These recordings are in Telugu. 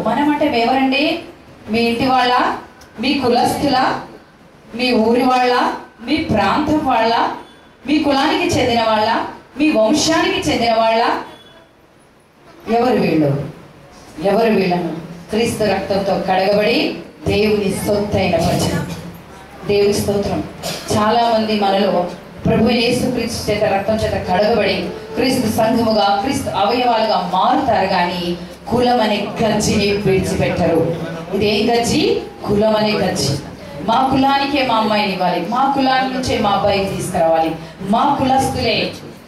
మనం అంటే ఎవరండి? మీ ఇంటి వాళ్ళ, మీ కులస్తుల, మీ ఊరి వాళ్ళ, మీ ప్రాంతం వాళ్ళ, మీ కులానికి చెందిన వాళ్ళ, మీ వంశానికి చెందిన వాళ్ళ? ఎవరు వీళ్ళు? ఎవరు వీళ్ళను? క్రీస్తు రక్తంతో కడగబడి దేవుని సొత్తైన ప్రజలు. దేవుని స్తోత్రం. చాలా మంది మనలో ప్రభు యేసు క్రీస్తు చేత రక్తం చేత కడగబడి క్రీస్తు సంఘముగా, క్రీస్తు అవయవాలుగా మారుతారు, కానీ కులం అనే గజ్జిని విడిచిపెట్టరు. ఇదేం గజ్జి? కులం అనే గజ్జి. మా కులానికే మా అమ్మాయిని ఇవ్వాలి, మా కులానికి నుంచే మా అబ్బాయిని తీసుకురావాలి, మా కులస్తులే.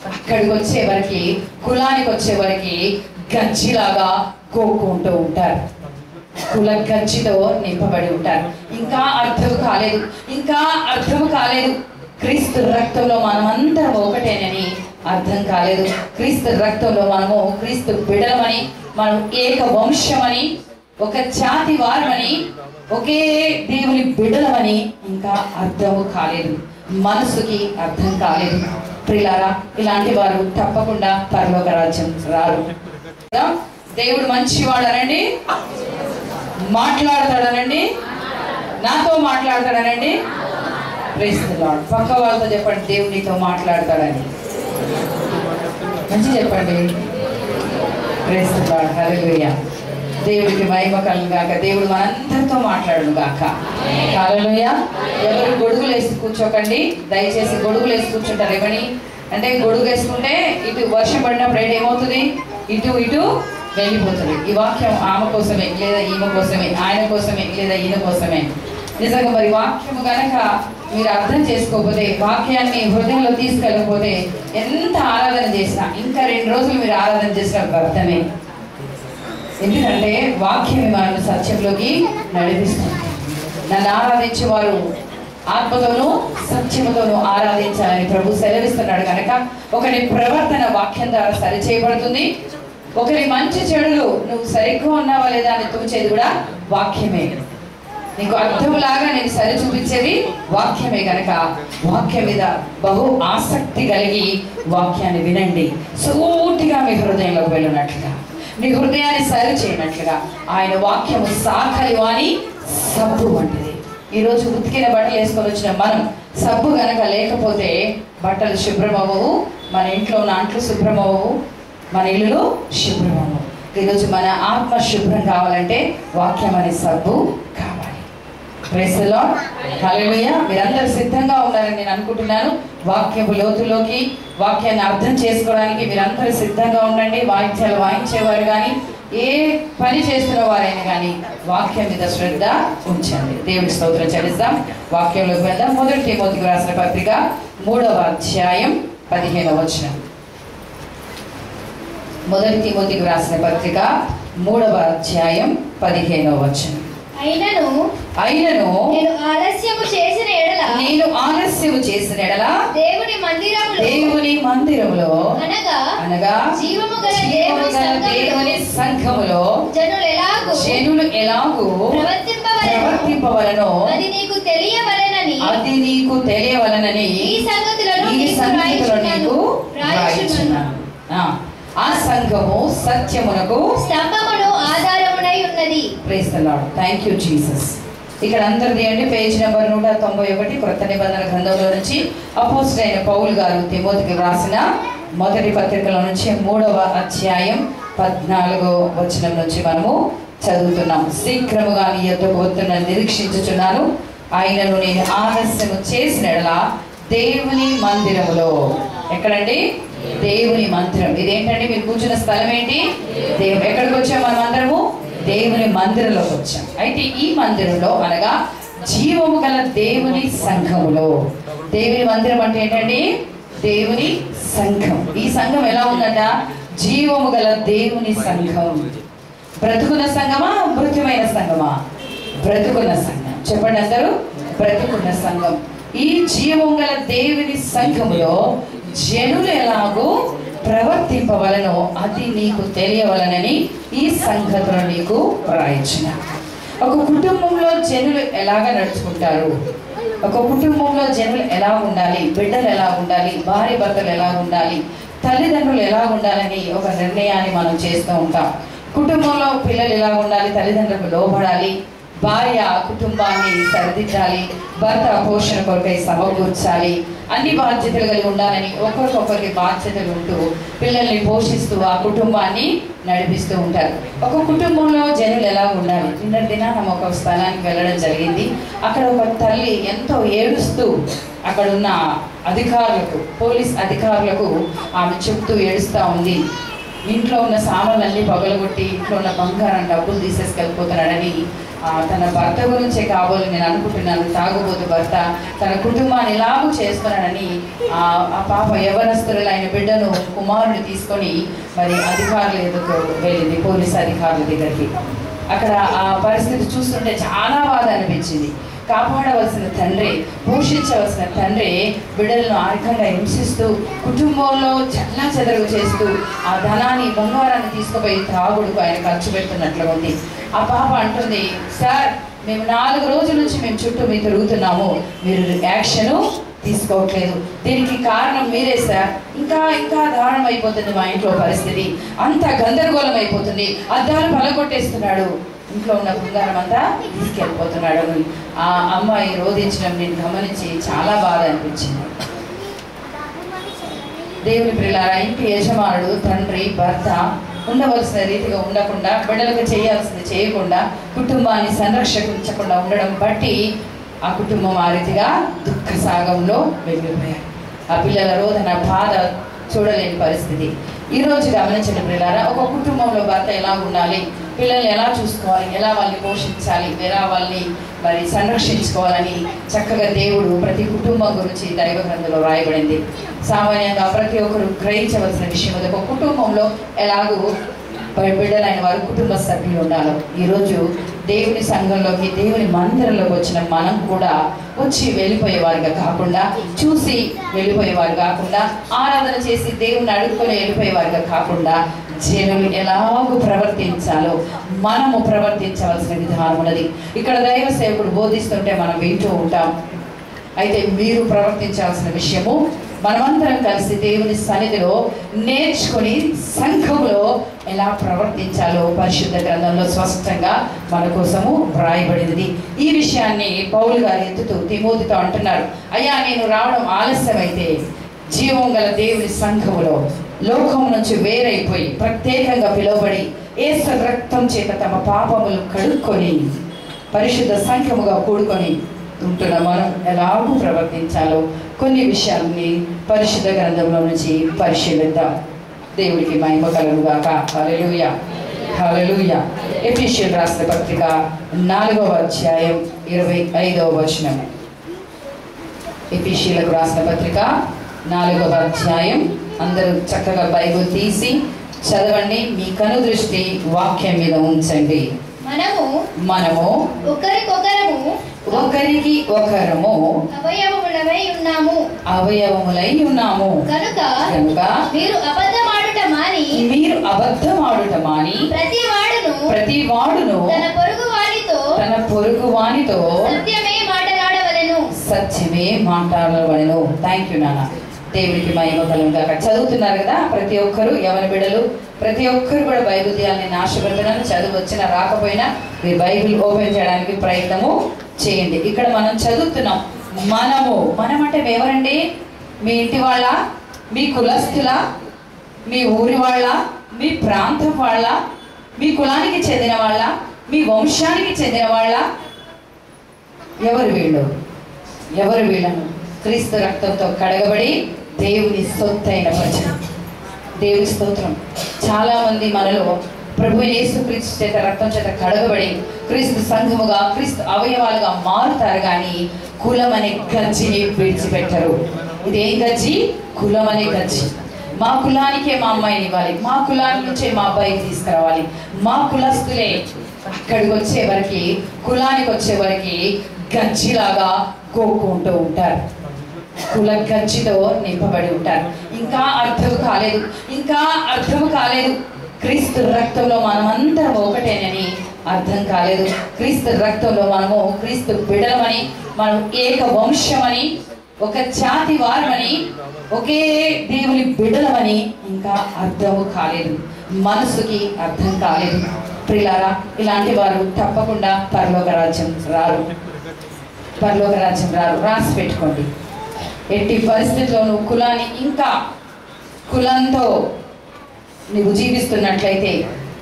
అక్కడికి వచ్చే వరకు, కులానికి వచ్చే వరకు గజ్జిలాగా కోక్కుంటూ ఉంటారు. కుల గజ్జితో నింపబడి ఉంటారు. ఇంకా అర్థం కాలేదు. క్రీస్తు రక్తంలో మనమందరం ఒకటేనని అర్థం కాలేదు. క్రీస్తు రక్తంలో మనము క్రీస్తు బిడ్డలమని, మనం ఏక వంశమని, ఒక జాతి వారమని, ఒకే దేవుని బిడ్డలమని ఇంకా అర్థము కాలేదు. మనసుకి అర్థం కాలేదు. ప్రియులారా, ఇలాంటి వారు తప్పకుండా పరలోక రాజ్యం రారు. దేవుడు మంచివాడనండి, మాట్లాడతాడనండి, నాతో మాట్లాడతాడనండి. Praise the lord. పక్క వాళ్ళతో చెప్పండి, దేవుడు నీతో మాట్లాడతాడని. మంచి చెప్పండి. Praise the Lord. హల్లెలూయా. దేవుడికి మహిమ కలుగును గాక. దేవుడు మనందరితో మాట్లాడును గాక. హల్లెలూయా. ఎవరు గొడుగులు వేసి కూర్చోకండి, దయచేసి. గొడుగులు వేసి కూర్చుంటారు ఏమని అంటే, గొడుగు వేసుకుంటే ఇటు వర్షం పడినప్పుడు ఏమవుతుంది? ఇటు వెళ్ళిపోతుంది. ఈ వాక్యం ఆమె కోసమే లేదా ఈమె కోసమే, ఆయన కోసమే లేదా ఈయన కోసమే. నిజంగా మరి వాక్యము కనుక మీరు అర్థం చేసుకోకపోతే, వాక్యాన్ని హృదయంలో తీసుకెళ్ళకపోతే, ఎంత ఆరాధన చేసినా, ఇంకా 2 రోజులు మీరు ఆరాధన చేసిన అర్థమే. ఎందుకంటే వాక్యం మనల్ని సత్యంలోకి నడిపిస్తుంది. నన్ను ఆరాధించే వారు ఆత్మతోనూ సత్యముతోనూ ఆరాధించాలని ప్రభు సెలవిస్తున్నాడు కనుక, ఒకరి ప్రవర్తన వాక్యం ద్వారా సరిచేయబడుతుంది. ఒకరి మంచి చెడులు నువ్వు సరిగ్గా ఉన్నావా లేదా అని తూచేది కూడా వాక్యమే. నీకు అర్థంలాగా నేను సరి చూపించేది వాక్యమే కనుక, వాక్యం మీద బహు ఆసక్తి కలిగి వాక్యాన్ని వినండి. సూటిగా మీ హృదయంలోకి వెళ్ళినట్లుగా, మీ హృదయాన్ని సరి చేయనట్లుగా. ఆయన వాక్యము సాకలి వాని సబ్బు వంటిది. ఈరోజు ఉతికిన బట్టలు వేసుకొని వచ్చిన మనం, సబ్బు కనుక లేకపోతే బట్టలు శుభ్రమవ్వవు, మన ఇంట్లో ఉన్న అంట్లు శుభ్రమవ్వవు, మన ఇల్లులో శుభ్రమవ్వవు. ఈరోజు మన ఆత్మ శుభ్రం కావాలంటే వాక్యం అనే సబ్బు కావాలి. Praise the Lord. హల్లెలూయా. మీరందరూ సిద్ధంగా ఉన్నారని నేను అనుకుంటున్నాను. వాక్యపు లోతులోకి, వాక్యాన్ని అర్థం చేసుకోవడానికి మీరందరూ సిద్ధంగా ఉండండి. వాయిద్యాలు వాయించేవారు కానీ, ఏ పని చేస్తున్న వారైనా కానీ వాక్యం మీద శ్రద్ధ ఉంచండి. దేవుడి స్తోత్రం చెల్లిస్తాం. వాక్యంలోకి వెళ్దాం. 1 తిమోతికి రాసిన పత్రిక 3వ అధ్యాయం 15వ వచనం. 1 తిమోతికి రాసిన పత్రిక 3వ అధ్యాయం 15వ వచనం. అయినను నేను ఆలస్యము చేసిన ఎడల దేవుని మందిరములో అనగా జీవము గల దేవుని సంఘములో జనులు ఎలాగూ ప్రవర్తింపవలెనో అది నీకు తెలియవలెనని ఈ సంగతులను నీకు వ్రాయుచున్నాను. ఆ సంఘము సత్యమునకు స్తంభమును ఆధారమునై ఉన్నది. Praise the Lord. Thank you Jesus. ఇక్కడ అందరిది అంటే పేజ్ నెంబర్ 191 క్రొత్త నిబంధన గ్రంథంలో నుంచి అపోస్తలుడైన పౌలు గారు తిమోతికి వ్రాసిన మొదటి పత్రికలో నుంచి 3వ అధ్యాయం 14వ వచనం నుంచి మనము చదువుతున్నాం. శీఘ్రముగా నీ యొద్దకు వస్తున్న నిరీక్షించుచున్నాను. ఆయనను నేను ఆలస్యము చేసిన ఎడల దేవుని మందిరములో. ఎక్కడండి? దేవుని మందిరం. ఇదేంటండి? మీరు కూర్చున్న స్థలం ఏంటి? ఎక్కడికి వచ్చాం మనం అందరము? దేవుని మందిరంలోకి వచ్చాం. అయితే ఈ మందిరంలో అనగా జీవము గల దేవుని సంఘములో. దేవుని మందిరం అంటే ఏంటండి? దేవుని సంఘం. ఈ సంఘం ఎలా ఉందట? జీవము గల దేవుని సంఘం. బ్రతుకున్న సంఘమా, మృత్యుమైన సంఘమా? బ్రతుకున్న సంఘం. చెప్పండి అందరూ. బ్రతుకున్న సంఘం. ఈ జీవము గల దేవుని సంఘములో జనులు ఎలాగో ప్రవర్తింపవలనో అది నీకు తెలియవలనని ఈ సంగతులు నీకు వ్రాయించిన. ఒక కుటుంబంలో జనులు ఎలాగ నడుచుకుంటారు, ఒక కుటుంబంలో జనులు ఎలా ఉండాలి, బిడ్డలు ఎలా ఉండాలి, భార్య భర్తలు ఎలా ఉండాలి, తల్లిదండ్రులు ఎలా ఉండాలని ఒక నిర్ణయాన్ని మనం చేస్తూ ఉంటాం. కుటుంబంలో పిల్లలు ఎలా ఉండాలి, తల్లిదండ్రులకు లోబడాలి, భార్య కుటుంబాన్ని సరిదిద్దాలి, భర్త పోషణ కొరకై సమకూర్చాలి, అన్ని బాధ్యతలు కలిగి ఉండాలని ఒకరికొకరికి బాధ్యతలు ఉంటూ పిల్లల్ని పోషిస్తూ ఆ కుటుంబాన్ని నడిపిస్తూ ఉంటారు. ఒక కుటుంబంలో జనులు ఎలా ఉండాలి. నిన్నటి దినాన ఒక స్థలానికి వెళ్ళడం జరిగింది. అక్కడ ఒక తల్లి ఎంతో ఏడుస్తూ అక్కడున్న అధికారులకు, పోలీస్ అధికారులకు ఆమె చెప్తూ ఏడుస్తూ ఉంది. ఇంట్లో ఉన్న సామాన్లన్నీ పగలగొట్టి ఇంట్లో ఉన్న బంగారం డబ్బులు తీసేసుకెళ్ళిపోతున్నాడని, తన భర్త గురించే కాబోలు నేను అనుకుంటున్నాను, తాగుబోతు భర్త తన కుటుంబాన్ని ఎలాగూ చేస్తున్నాడని ఆ పాప యవనస్తులు ఆయన బిడ్డను కుమారుని తీసుకొని మరి అధికారులు ఎదుకు వెళ్ళింది, పోలీసు అధికారుల దగ్గరికి. అక్కడ ఆ పరిస్థితి చూస్తుంటే చాలా బాధ అనిపించింది. కాపాడవలసిన తండ్రి, పోషించవలసిన తండ్రి బిడ్డలను ఆర్థికంగా హింసిస్తూ కుటుంబంలో చల్లా చెదరగు చేస్తూ ఆ ధనాన్ని, బంగారాన్ని తీసుకుపోయి తాగుడుకు ఆయన ఖర్చు పెడుతున్నట్లుగా ఉంది. ఆ పాప అంటుంది, సార్ మేము 4 రోజుల నుంచి మేము చుట్టూ మీరు తిరుగుతున్నాము, మీరు యాక్షను తీసుకోవట్లేదు, దీనికి కారణం మీరే సార్. ఇంకా ఇంకా దారుణం అయిపోతుంది మా ఇంట్లో పరిస్థితి, అంత గందరగోళం అయిపోతుంది, అద్దాలు పలగొట్టేస్తున్నాడు, ఇంట్లో ఉన్న బంగారం అంతా తీసుకెళ్ళిపోతున్నాడు అని ఆ అమ్మాయి రోధించడం నేను గమనించి చాలా బాధ అనిపించింది. దేవుని ప్రియులారా, ఇంటి యజమానుడు, తండ్రి, భర్త ఉండవలసిన రీతిగా ఉండకుండా, బిడ్డలకు చేయాల్సింది చేయకుండా, కుటుంబాన్ని సంరక్షించకుండా ఉండడం బట్టి ఆ కుటుంబం ఆ రీతిగా దుఃఖ సాగంలో వెళ్ళిపోయారు. ఆ పిల్లల రోదన, బాధ చూడలేని పరిస్థితి. ఈరోజు గమనించిన ప్రియులారా, ఒక కుటుంబంలో భర్త ఎలా ఉండాలి, పిల్లల్ని ఎలా చూసుకోవాలి, ఎలా వాళ్ళని పోషించాలి, ఎలా వాళ్ళని మరి సంరక్షించుకోవాలని చక్కగా దేవుడు ప్రతి కుటుంబం గురించి దైవ గ్రంథంలో రాయబడింది. సామాన్యంగా ప్రతి ఒక్కరు గ్రహించవలసిన విషయం, ఒక కుటుంబంలో ఎలాగూ బిడ్డలైన వారు కుటుంబ సభ్యులు ఉండాలి. ఈరోజు దేవుని సంఘంలోకి, దేవుని మందిరంలోకి వచ్చిన మనం కూడా వచ్చి వెళ్ళిపోయేవారుగా కాకుండా, చూసి వెళ్ళిపోయేవారు కాకుండా, ఆరాధన చేసి దేవుని అడుగుకొని వెళ్ళిపోయేవారుగా కాకుండా, జనులు ఎలాగూ ప్రవర్తించాలో మనము ప్రవర్తించవలసిన విధానం ఉన్నది. ఇక్కడ దైవ సేవకుడు బోధిస్తుంటే మనం వింటూ ఉంటాం. అయితే మీరు ప్రవర్తించాల్సిన విషయము మనమందరం కలిసి దేవుని సన్నిధిలో నేర్చుకొని సంఘంలో ఎలా ప్రవర్తించాలో పరిశుద్ధ గ్రంథంలో స్పష్టంగా మన కోసము వ్రాయబడింది. ఈ విషయాన్ని పౌలు గారు ఎత్తుతూ తిమోతితో అంటున్నారు, అయ్యా నేను రావడం ఆలస్యమైతే జీవం గల దేవుని సంఘములో లోకం నుంచి వేరైపోయి ప్రత్యేకంగా పిలువబడి యేసు రక్తం చేత తమ పాపములు కడుక్కొని పరిశుద్ధ సంఘముగా కూడుకొని ఉంటున్న మనం ఎలాగూ ప్రవర్తించాలో కొన్ని విషయాల్ని పరిశుద్ధ గ్రంథంలో నుంచి పరిశీలిద్దాం. దేవుడికి మహిమ కలుగును గాక. హల్లెలూయా, హల్లెలూయా. ఎఫెసీయులకు రాసిన పత్రిక 4వ అధ్యాయం 25వ వచనం. ఎఫెసీయులకు రాసిన పత్రిక 4వ అధ్యాయం. అందరూ చక్కగా బైబిల్ తీసి చదవండి, మీ కను దృష్టి వాక్యం మీద ఉంచండి. మనము ఒకరికి ఒకరము అవయవములై ఉన్నాము కనుక మీరు అబద్ధమాడుట మాని ప్రతి వాడును తన పొరుగు వానితో సత్యమే మాట్లాడవలెను. థ్యాంక్ యూ నాన్న. దేవుడికి మహిమ కలుగును గాక. చదువుతున్నారు కదా ప్రతి ఒక్కరు, యవన బిడ్డలు ప్రతి ఒక్కరు కూడా బైబిల్ తీయాలని ఆశపడుతున్నాను. చదువు వచ్చినా రాకపోయినా మీరు బైబిల్ ఓపెన్ చేయడానికి ప్రయత్నము చేయండి. ఇక్కడ మనం చదువుతున్నాం, మనం అంటే ఎవరండి? మీ ఇంటి వాళ్ళ, మీ కులస్తుల, మీ ఊరి వాళ్ళ, మీ ప్రాంతం వాళ్ళ, మీ కులానికి చెందిన వాళ్ళ, మీ వంశానికి చెందిన వాళ్ళ? ఎవరు వీళ్ళు? వీళ్ళను క్రీస్తు రక్తంతో కడగబడి దేవుని సొత్తైన ప్రజలు. దేవుని స్తోత్రం. చాలా మంది మనలో ప్రభు యేసు క్రీస్తు చేత రక్తం చేత కడగబడి క్రీస్తు సంఘముగా, క్రీస్తు అవయవాలుగా మారుతారు, కానీ కులం అనే గజ్జిని విడిచిపెట్టరు. ఇదేం గజ్జి? కులం అనే గజ్జి. మా కులానికే మా అమ్మాయిని ఇవ్వాలి, మా కులానికి నుంచే మా అబ్బాయిని తీసుకురావాలి, మా కులస్తులే. అక్కడికి వచ్చే వరకు, కులానికి వచ్చే వరకు గజ్జిలాగా కోరుకుంటూ ఉంటారు, కుల గజ్జితో నింపబడి ఉంటారు. ఇంకా అర్థం కాలేదు. క్రీస్తు రక్తంలో మనమందరం ఒకటేనని అర్థం కాలేదు. క్రీస్తు రక్తంలో మనము క్రీస్తు బిడ్డలమని, మనం ఏక వంశమని, ఒక జాతి వారమని, ఒకే దేవుని బిడ్డలమని ఇంకా అర్థము కాలేదు. మనసుకి అర్థం కాలేదు. ప్రియులారా, ఇలాంటి వారు తప్పకుండా పరలోక రాజ్యం రారు. రాసి పెట్టుకోండి. ఎట్టి పరిస్థితుల్లోనూ కులంతో నువ్వు జీవిస్తున్నట్లయితే,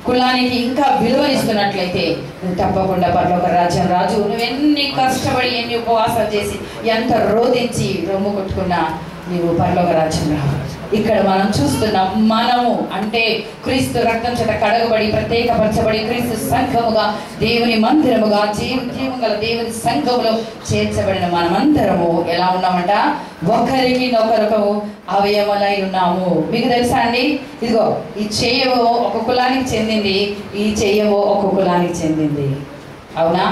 కులానికి ఇంకా విలువనిస్తున్నట్లయితే నువ్వు తప్పకుండా పరలోక రాజ్యం రాజు. నువ్వెన్ని కష్టపడి, ఎన్ని ఉపవాసాలు చేసి, ఎంత రోధించి రొమ్ము కొట్టుకున్నా నీవు పరలోక రాజ్యం రావు. ఇక్కడ మనం చూస్తున్నాం, మనము అంటే క్రీస్తు రక్తం చేత కడగబడి, ప్రత్యేకపరచబడి, క్రీస్తు సంఘముగా, దేవుని మందిరముగా, జీవం గల దేవుని సంఘములో చేర్చబడిన మనమందరము ఎలా ఉన్నామంట? ఒకరికి నొకరకు అవయవమై ఉన్నాము. మీకు తెలుసా అండి? ఇదిగో, ఈ చెయ్యవో ఒక కులానికి చెందింది, ఈ చెయ్యవో ఒక కులానికి చెందింది. అవునా?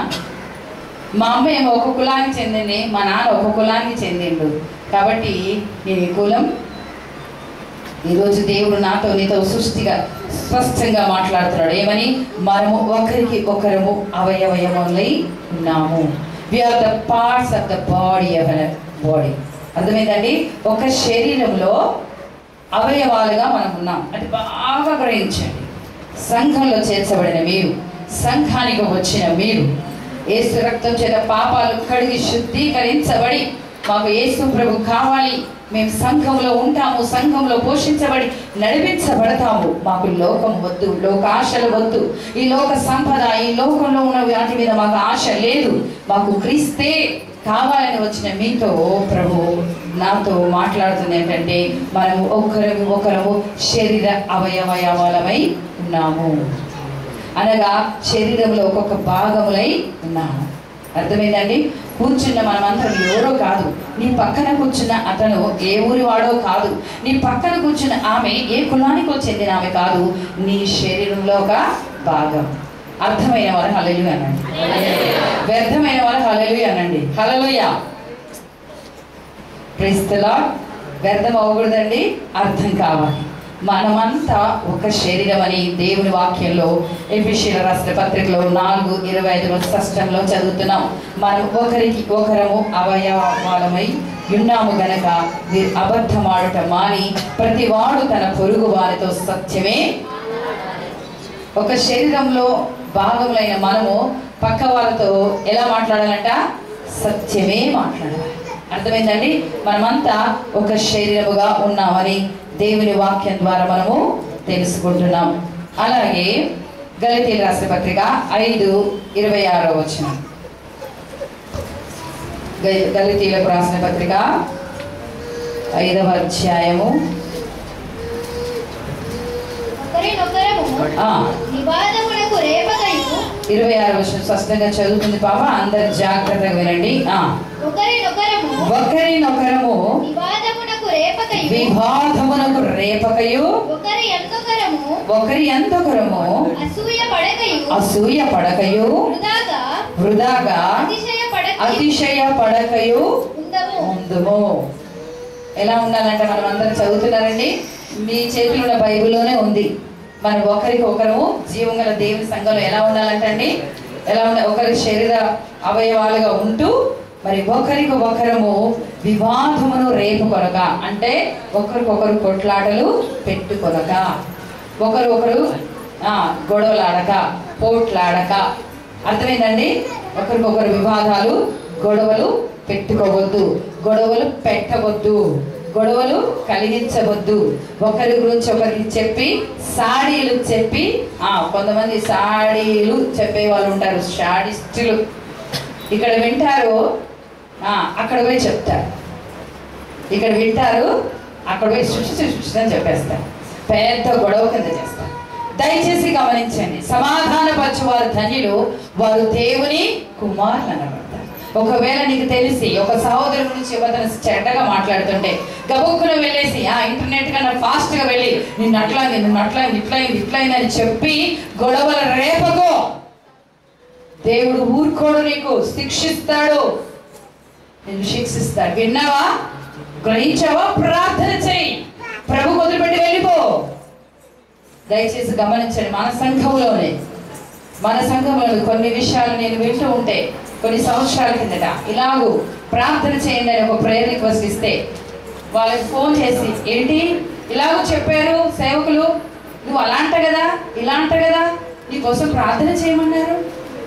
మా అమ్మ ఏమో ఒక కులానికి చెందింది, మా నాన్న ఒక కులానికి చెందిండు. కాబట్టి నేను ఈ కులం, ఈరోజు దేవుడు నాతో నీతో సృష్టిగా స్పష్టంగా మాట్లాడుతున్నాడు. ఏమని? మనము ఒకరికి ఒకరము అవయవమై ఉన్నాము. We are the parts of the body of body. అర్థమైందండి? ఒక శరీరంలో అవయవాలుగా మనం ఉన్నాం. అంటే బాగా గ్రహించండి. సంఘంలో చేర్చబడిన మీరు, సంఘానికి వచ్చిన మీరు, యేసు రక్తం చేత పాపాలు కడిగి శుద్ధీకరించబడి, మాకు యేసు ప్రభు కావాలి, మేము సంఘంలో ఉంటాము, సంఘంలో పోషించబడి నడిపించబడతాము, మాకు లోకం వద్దు, లోకాశలు వద్దు, ఈ లోక సంపద, ఈ లోకంలో ఉన్న వాటి మీద మాకు ఆశ లేదు, మాకు క్రీస్తే కావాలని వచ్చిన మీతో ప్రభు నాతో మాట్లాడుతుంది ఏంటంటే, మనము ఒకరము శరీర అవయవమై ఉన్నాము. అనగా శరీరంలో ఒక్కొక్క భాగములై ఉన్నాము. అర్థమైందండి? కూర్చున్న మనమందరం ఎవరో కాదు. నీ పక్కన కూర్చున్న అతను ఏ ఊరి వాడో కాదు. నీ పక్కన కూర్చున్న ఆమె ఏ కులానికో చెందిన ఆమె కాదు. నీ శరీరంలో ఒక భాగం. అర్థమైన వారు హల్లెలూయా అనండి. వ్యర్థమైన వారు హల్లెలూయా అనండి. హల్లెలూయా. Praise the Lord. వ్యర్థం అవ్వకూడదండి, అర్థం కావాలి. మనమంతా ఒక శరీరం అని దేవుని వాక్యంలో ఎఫెసీయుల రాసిన పత్రికలో 4:25 స్పష్టంలో చదువుతున్నాం. మనం ఒకరికి ఒకరము అవయవాలమై ఉన్నాము గనక మీరు అబద్ధమాడుట మాని ప్రతి వాడు తన పొరుగు వారితో సత్యమే. ఒక శరీరంలో భాగములైన మనము పక్క వాళ్ళతో ఎలా మాట్లాడాలంట? సత్యమే మాట్లాడాలి. అర్థమైందండి? మనమంతా ఒక శరీరముగా ఉన్నామని దేవుని వాక్యం ద్వారా మనము తెలుసుకుంటున్నాం. అలాగే గలతీయుల రాసిన పత్రిక 5:26 గలతీయులకు రాసిన పత్రిక 5వ అధ్యాయము 26 స్పష్టంగా చదువుతుంది పాప, అందరు జాగ్రత్తగా వినండి. ఒకరినొకరము వివాదమునకు రేపకయు ఒకరి ఎందొకరము అసూయ పడకయు వృధాగా అతిశయ పడకయు ఉందుము. ఎలా ఉండాలంటే, మనం అందరం చదువుతున్నారండి, మీ చేతిలో ఉన్న బైబిల్లోనే ఉంది. మనం ఒకరికి ఒకరము జీవం గల దేవుని సంఘంలో ఎలా ఉండాలంటే అండి, ఎలా ఉండాలి? ఒకరి శరీర అవయవాలుగా ఉంటూ మరి ఒకరికి ఒకరము వివాదమును రేపుకొనక, అంటే ఒకరికొకరు కొట్లాటలు పెట్టుకొనక, ఒకరు గొడవలాడక, పోట్లాడక. అర్థమైందండి? ఒకరికొకరు వివాదాలు, గొడవలు పెట్టుకోవద్దు, గొడవలు పెట్టవద్దు, గొడవలు కలిగించవద్దు. ఒకరి గురించి ఒకరికి చెప్పి సాడీలు చెప్పి, కొంతమంది సాడీలు చెప్పే వాళ్ళు ఉంటారు, షాడిస్టులు. ఇక్కడ వింటారు, అక్కడ పోయి చెప్తారు. ఇక్కడ వింటారు, అక్కడ పోయి సృష్టి అని చెప్పేస్తారు. పెద్ద గొడవ కింద చేస్తారు. దయచేసి గమనించండి, సమాధానపరచువారు ధన్యులు, వారు దేవుని కుమారులు అనబడతారు. ఒకవేళ నీకు తెలిసి ఒక సహోదరు గురించి అతను చెడ్డగా మాట్లాడుతుంటే గబుక్కున వెళ్ళేసి ఇంటర్నెట్ కన్నా ఫాస్ట్గా వెళ్ళి నిన్ను అట్లయింది ఇట్లయింది అని చెప్పి గొడవల రేపకో. దేవుడు ఊరుకోడు, నీకు శిక్షిస్తాడు, నిన్ను శిక్షిస్తాడు. విన్నావా? గ్రహించావా? ప్రార్థన చేయి, ప్రభు వదిలిపెట్టి వెళ్ళిపో. దయచేసి గమనించండి, మన సంఘంలోనే కొన్ని విషయాలు నేను వింటూ ఉంటే, కొన్ని సంవత్సరాల కిందట ఇలాగూ ప్రార్థన చేయండి అని ఒక ప్రేయర్ రిక్వెస్ట్ ఇస్తే వాళ్ళకి ఫోన్ చేసి, ఏంటి ఇలాగూ చెప్పారు సేవకులు, నువ్వు అలా అంట కదా, ఇలా అంట కదా, నీకోసం ప్రార్థన చేయమన్నారు.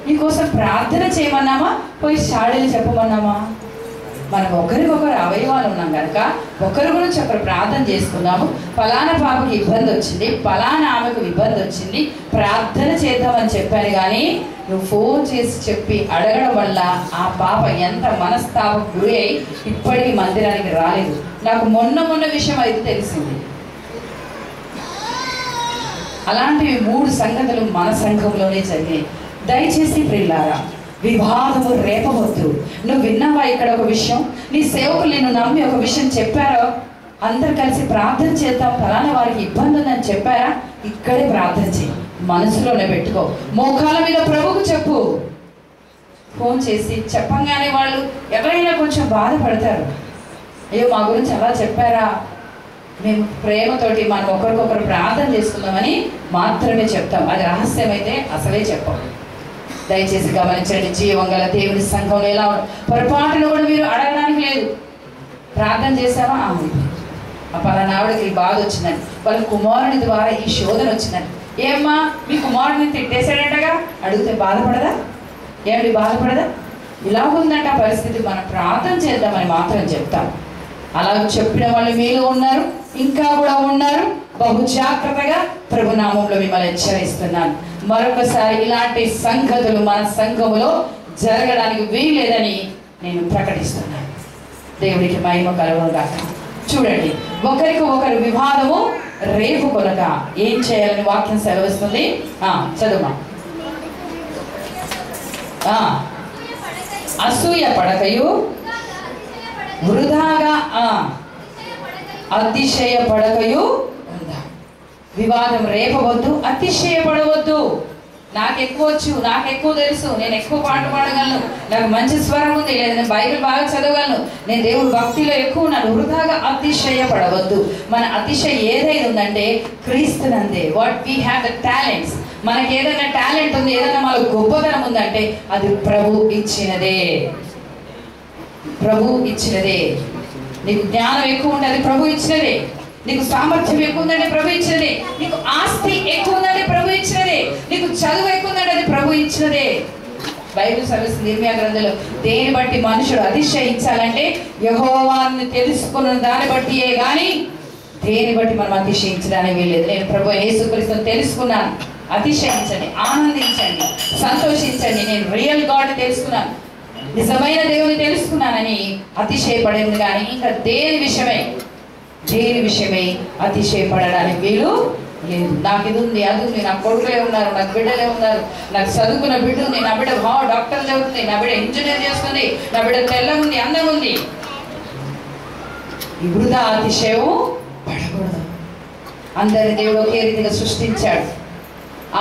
నీకోసం ప్రార్థన చేయమన్నామా, పోయి షాడీలు చెప్పమన్నామా? మనం ఒకరికొకరు అవయవాలు ఉన్నాం కనుక ఒకరి గురించి ఒకరు ప్రార్థన చేసుకున్నాము. ఫలానా పాపకి ఇబ్బంది వచ్చింది, ఫలానా ఆమెకు ఇబ్బంది వచ్చింది, ప్రార్థన చేద్దామని చెప్పాను. కానీ నువ్వు ఫోన్ చేసి చెప్పి అడగడం వల్ల ఆ పాప ఎంత మనస్తాపకు గురి అయి ఇప్పటికీ మందిరానికి రాలేదు. నాకు మొన్న విషయం అయితే తెలిసింది. అలాంటివి 3 సంగతులు మన సంఘంలోనే జరిగాయి. దయచేసి ప్రియులారా, వివాదము రేపవద్దు. నువ్వు విన్నావా ఇక్కడ ఒక విషయం, నీ సేవకులు నిన్ను నమ్మి ఒక విషయం చెప్పారో, అందరు కలిసి ప్రార్థన చేద్దాం, ఫలానా వారికి ఇబ్బంది ఉందని చెప్పారా, ఇక్కడే ప్రార్థన చేయి, మనసులోనే పెట్టుకో, మోకాల మీద ప్రభువుకు చెప్పు. ఫోన్ చేసి చెప్పంగానే వాళ్ళు ఎవరైనా కొంచెం బాధపడతారు. అయ్యో మా గురించి అలా చెప్పారా, మేము ప్రేమతోటి మనం ఒకరికొకరు ప్రార్థన చేసుకుందామని మాత్రమే చెప్తాం. అది రహస్యమైతే అసలే చెప్పం. దయచేసి గమనించండి. జీవం గల దేవుని సంఘంలో ఎలా పొరపాటును కూడా మీరు అడగడానికి లేదు. ప్రార్థన చేసావా, ఆ పలానా ఆవిడకి బాధ వచ్చిందని, వాళ్ళ కుమారుని ద్వారా ఈ శోధన వచ్చిందని, ఏమ్మా మీ కుమారుని తిట్టేశాడంటగా, అడిగితే బాధపడదా? ఏమిటి బాధపడదా? ఇలా ఉందంట పరిస్థితి, మనం ప్రార్థన చేద్దామని మాత్రం చెప్తాం. అలా చెప్పిన వాళ్ళు మీలో ఉన్నారు, ఇంకా కూడా ఉన్నారు. బహు జాగ్రత్తగా ప్రభునామంలో మిమ్మల్ని హెచ్చరిస్తున్నాను. మరొకసారి ఇలాంటి సంగతులు మన సంఘములో జరగడానికి వీల్లేదని నేను ప్రకటిస్తున్నాను. దేవుడికి మహిమ కలుగునుగాక. చూడండి, ఒకరికి ఒకరు వివాదము రేపు కొనక ఏం చేయాలని వాక్యం సెలవిస్తుంది. చదువుమా. అసూయ పడకయు వృధాగా అతిశయ పడకయు ఉందా. వివాదం రేపవద్దు, అతిశయపడవద్దు. నాకు ఎక్కువ వచ్చు, నాకు ఎక్కువ తెలుసు, నేను ఎక్కువ పాట పాడగలను, నాకు మంచి స్వరం ఉంది, లేదా నేను బైబిల్ బాగా చదవగలను, నేను దేవుడు భక్తిలో ఎక్కువ ఉన్నాను. వృధాగా అతిశయపడవద్దు. మన అతిశయం ఏదైనా ఉందంటే క్రీస్తునందే. What we have the talents. మనకి ఏదైనా టాలెంట్ ఉంది, ఏదైనా మనకు గొప్పతనం ఉందంటే అది ప్రభు ఇచ్చినదే. ప్రభు ఇచ్చినదే. నీకు జ్ఞానం ఎక్కువ ఉంటే అది ప్రభు ఇచ్చినదే. నీకు సామర్థ్యం ఎక్కువ ఉందంటే ప్రభు ఇచ్చినదే. నీకు ఆస్తి ఎక్కువ ఉందంటే ప్రభు ఇచ్చినదే. నీకు చదువు ఎక్కువ ఉందంటే అది ప్రభు ఇచ్చినదే. బైబిల్ సర్వీస్ ఇర్మియా గ్రంథంలో దేని బట్టి మనుషుడు అతిశయించాలంటే యెహోవాను తెలుసుకున్న దాన్ని బట్టియే కానీ దేని బట్టి మనం అతిశయించడానికి వీల్లేదు. నేను ప్రభు యేసుక్రీస్తుని తెలుసుకున్నాను, అతిశయించండి, ఆనందించండి, సంతోషించండి. నేను రియల్ గాడ్ తెలుసుకున్నాను, నిజమైన దేవుని తెలుసుకున్నానని అతిశయపడింది. కానీ ఇంకా దేని విషయమై అతిశయపడడానికి వీలు లేదు. నాకు ఇది ఉంది, అది ఉంది, నాకు కొడుకులే ఉన్నారు, నాకు బిడ్డలే ఉన్నారు, నాకు చదువుకున్న బిడ్డ ఉంది, నా బిడ్డ డాక్టర్ చదువుతుంది, నా బిడ్డ ఇంజనీర్ చేస్తుంది, నా బిడ్డ తెల్ల ఉంది, అందం ఉంది. ఈ వృధా అతిశయం పడకూడదు. అందరి దేవుడు ఒకే రీతిగా సృష్టించాడు,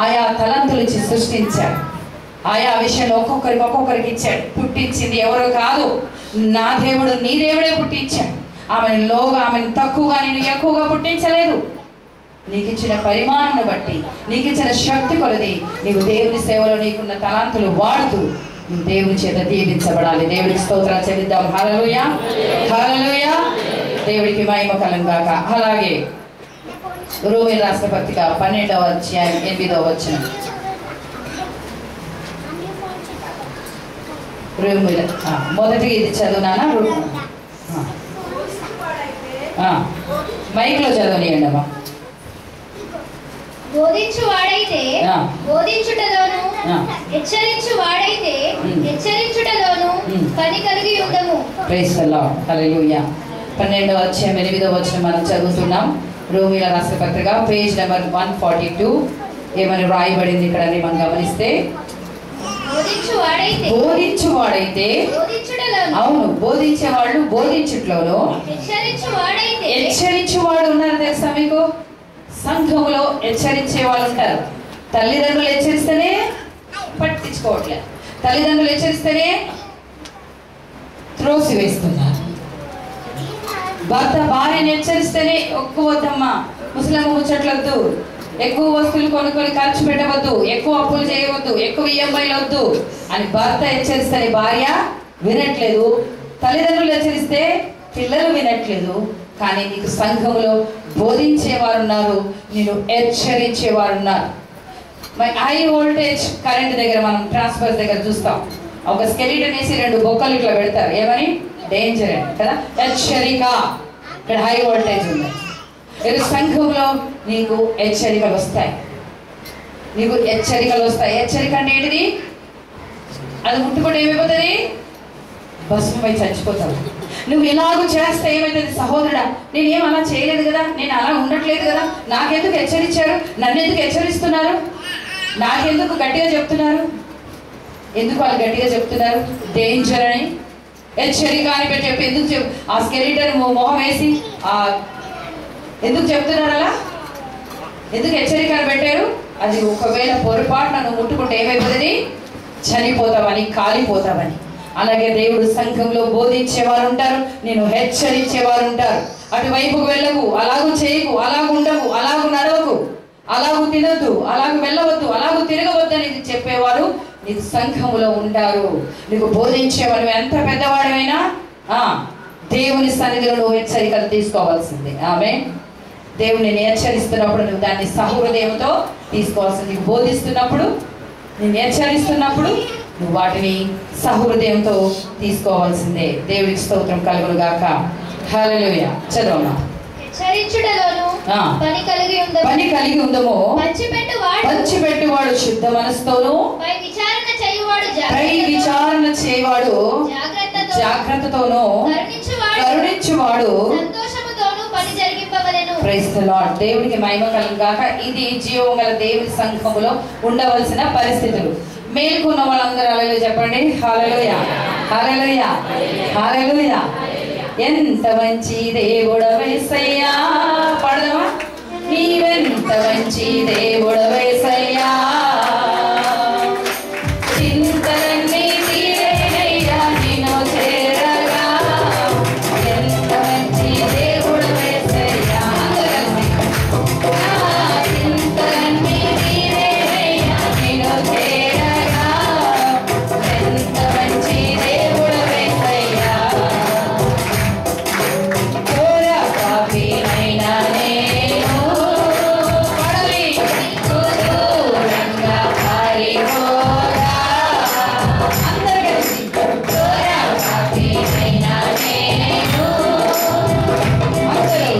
ఆయా తలంతులు ఇచ్చి సృష్టించాడు, ఆయా విషయంలో ఒక్కొక్కరికి ఇచ్చాడు. పుట్టించింది ఎవరో కాదు, నా దేవుడు, నీ దేవుడే పుట్టించాడు. ఆమెను లోగా, ఆమెను తక్కువగా, నేను ఎక్కువగా పుట్టించలేదు. నీకు ఇచ్చిన పరిమాణం బట్టి, నీకు ఇచ్చిన శక్తి కొలది నీకు దేవుని సేవలో నీకున్న తలాంతులు వాడుతూ నువ్వు దేవుని చేత దీవించబడాలి. దేవుడికి స్తోత్రాలు చెల్లిద్దాం. హల్లెలూయా, హల్లెలూయా. దేవుడికి మహిమ కలుగుగాక. అలాగే రోమీయుల రాసిన పత్రిక 12వ అధ్యాయం 8వ వచనం. రోమీయుల మొదటిగా ఇది చదువునానా? మైక్లో చదవనియండి అమ్మా. బోధించువాడైతే బోధించుటలోను, హెచ్చరించువాడైతే హెచ్చరించుటలోను పని కలిగి ఉండము. Praise the Lord. హల్లెలూయా. 12వ అధ్యాయం 8వ వచనం మనం చదువుతున్నాం. రోమీయుల రాసిన పత్రిక పేజ్ నెంబర్ 142 ఏమని రాయబడింది ఇక్కడ మనం గమనిస్తే, బోధించువాడైతే, అవును, బోధించేవాళ్ళు బోధించుట్లోను, హెచ్చరించువాడు ఉన్నారు. తెలుసా మీకు? సంఘంలో హెచ్చరించే వాళ్ళు ఉంటారు. తల్లిదండ్రులు హెచ్చరిస్తేనే పట్టించుకోవట్లేదు, తల్లిదండ్రులు హెచ్చరిస్తేనే త్రోసి వేస్తున్నారు. భర్త భార్యని హెచ్చరిస్తేనే ఎక్కువ వద్దమ్మా, ముసలమ్మ ముచ్చట్లొద్దు, ఎక్కువ వస్తువులు కొనుక్కొని ఖర్చు పెట్టవద్దు, ఎక్కువ అప్పులు చేయవద్దు, ఎక్కువ ఈఎంఐలు వద్దు అని భర్త హెచ్చరిస్తేనే భార్య వినట్లేదు. తల్లిదండ్రులు హెచ్చరిస్తే పిల్లలు వినట్లేదు. కానీ నీకు సంఘములో బోధించేవారు ఉన్నారు, నేను హెచ్చరించేవారు ఉన్నారు. హై వోల్టేజ్ కరెంట్ దగ్గర మనం ట్రాన్స్ఫర్ దగ్గర చూస్తాం, ఒక స్కెలిటన్ వేసి 2 బొక్కలు ఇట్లా పెడతారు, ఏమని? డేంజర్ అని కదా, హెచ్చరిక. ఇక్కడ హై వోల్టేజ్ ఉంది. సంఘంలో నీకు హెచ్చరికలు వస్తాయి, నీకు హెచ్చరికలు వస్తాయి. హెచ్చరిక అంటే ఏంటిది? అది ముట్టుకుంటే ఏమైపోతుంది? భస్మపై చచ్చిపోతావు. నువ్వు ఇలాగూ చేస్తే ఏమవుతుంది? సహోదరుడా, నేనేం అలా చేయలేదు కదా, నేను అలా ఉండట్లేదు కదా, నాకెందుకు హెచ్చరించారు? నన్ను ఎందుకు హెచ్చరిస్తున్నారు? నాకెందుకు గట్టిగా చెప్తున్నారు? ఎందుకు వాళ్ళు గట్టిగా చెప్తున్నారు? డేంజర్ అని, హెచ్చరిక అని చెప్పి ఎందుకు ఆ స్కెలిటన్ మొహం వేసి ఎందుకు చెప్తున్నారు అలా? ఎందుకు హెచ్చరిక అని పెట్టారు? అది ఒకవేళ పొరపాటున నువ్వు ముట్టుకుంటే ఏమైపోతుంది? చనిపోతావని, కాలిపోతావని. అలాగే దేవుడు సంఘంలో బోధించేవారు ఉంటారు, నేను హెచ్చరించేవారు ఉంటారు. అటువైపుకు వెళ్ళకు, అలాగూ చేయకు, అలాగూ ఉండకు, అలాగూ నడవకు, అలాగూ తినొద్దు, అలాగూ వెళ్ళవద్దు, అలాగూ తిరగవద్దు అని చెప్పేవారు నీకు సంఘములో ఉంటారు. నీకు బోధించేవారు ఎంత పెద్దవాడమైనా దేవుని సన్నిధిలో నువ్వు హెచ్చరికలు తీసుకోవాల్సిందే. ఆమె దేవుని హెచ్చరిస్తున్నప్పుడు నువ్వు దాన్ని సహృదయంతో తీసుకోవాల్సింది. నీకు బోధిస్తున్నప్పుడు, నేను హెచ్చరిస్తున్నప్పుడు నువ్వు వాటిని సహృదయంతో తీసుకోవాల్సిందే. దేవుడికి స్తోత్రం కలుగును గాక. హల్లెలూయా. చదవమా. పని కలిగి ఉందమో పంచిపెట్టువాడు శుద్ధ మనసుతోను, పై విచారణ చేయవాడు జాగ్రత్తతోను, కరుణించువాడు ప్రైజ్ ది లార్డ్. దేవునికి మహిమ కలుగును గాక. ఇది జీవం గల దేవుని సంఘములో ఉండవలసిన పరిస్థితులు. మేలుకున్న వాళ్ళందరూ హల్లెలూయా చెప్పండి. హల్లెలూయా, హల్లెలూయా, హల్లెలూయా. ఎంత మంచి దేవుడవేసయ్యా, పాడదామా? నీవెంత మంచి దేవుడవేసయ్యా, చింతలన్నీ తీరేనయ్యా నిన్ను చేరగా. ఎంత మంచి దేవుడవేసయ్యా, చింతలన్నీ తీరేనయ్యా నిన్ను చేరగా. ఎంత మంచి దేవుడవేసయ్యా, పాపినైనా నేను పడవి దూరంగా పారిపోగా. అందరూ కలిసి పాపినైనా నేను అందరూ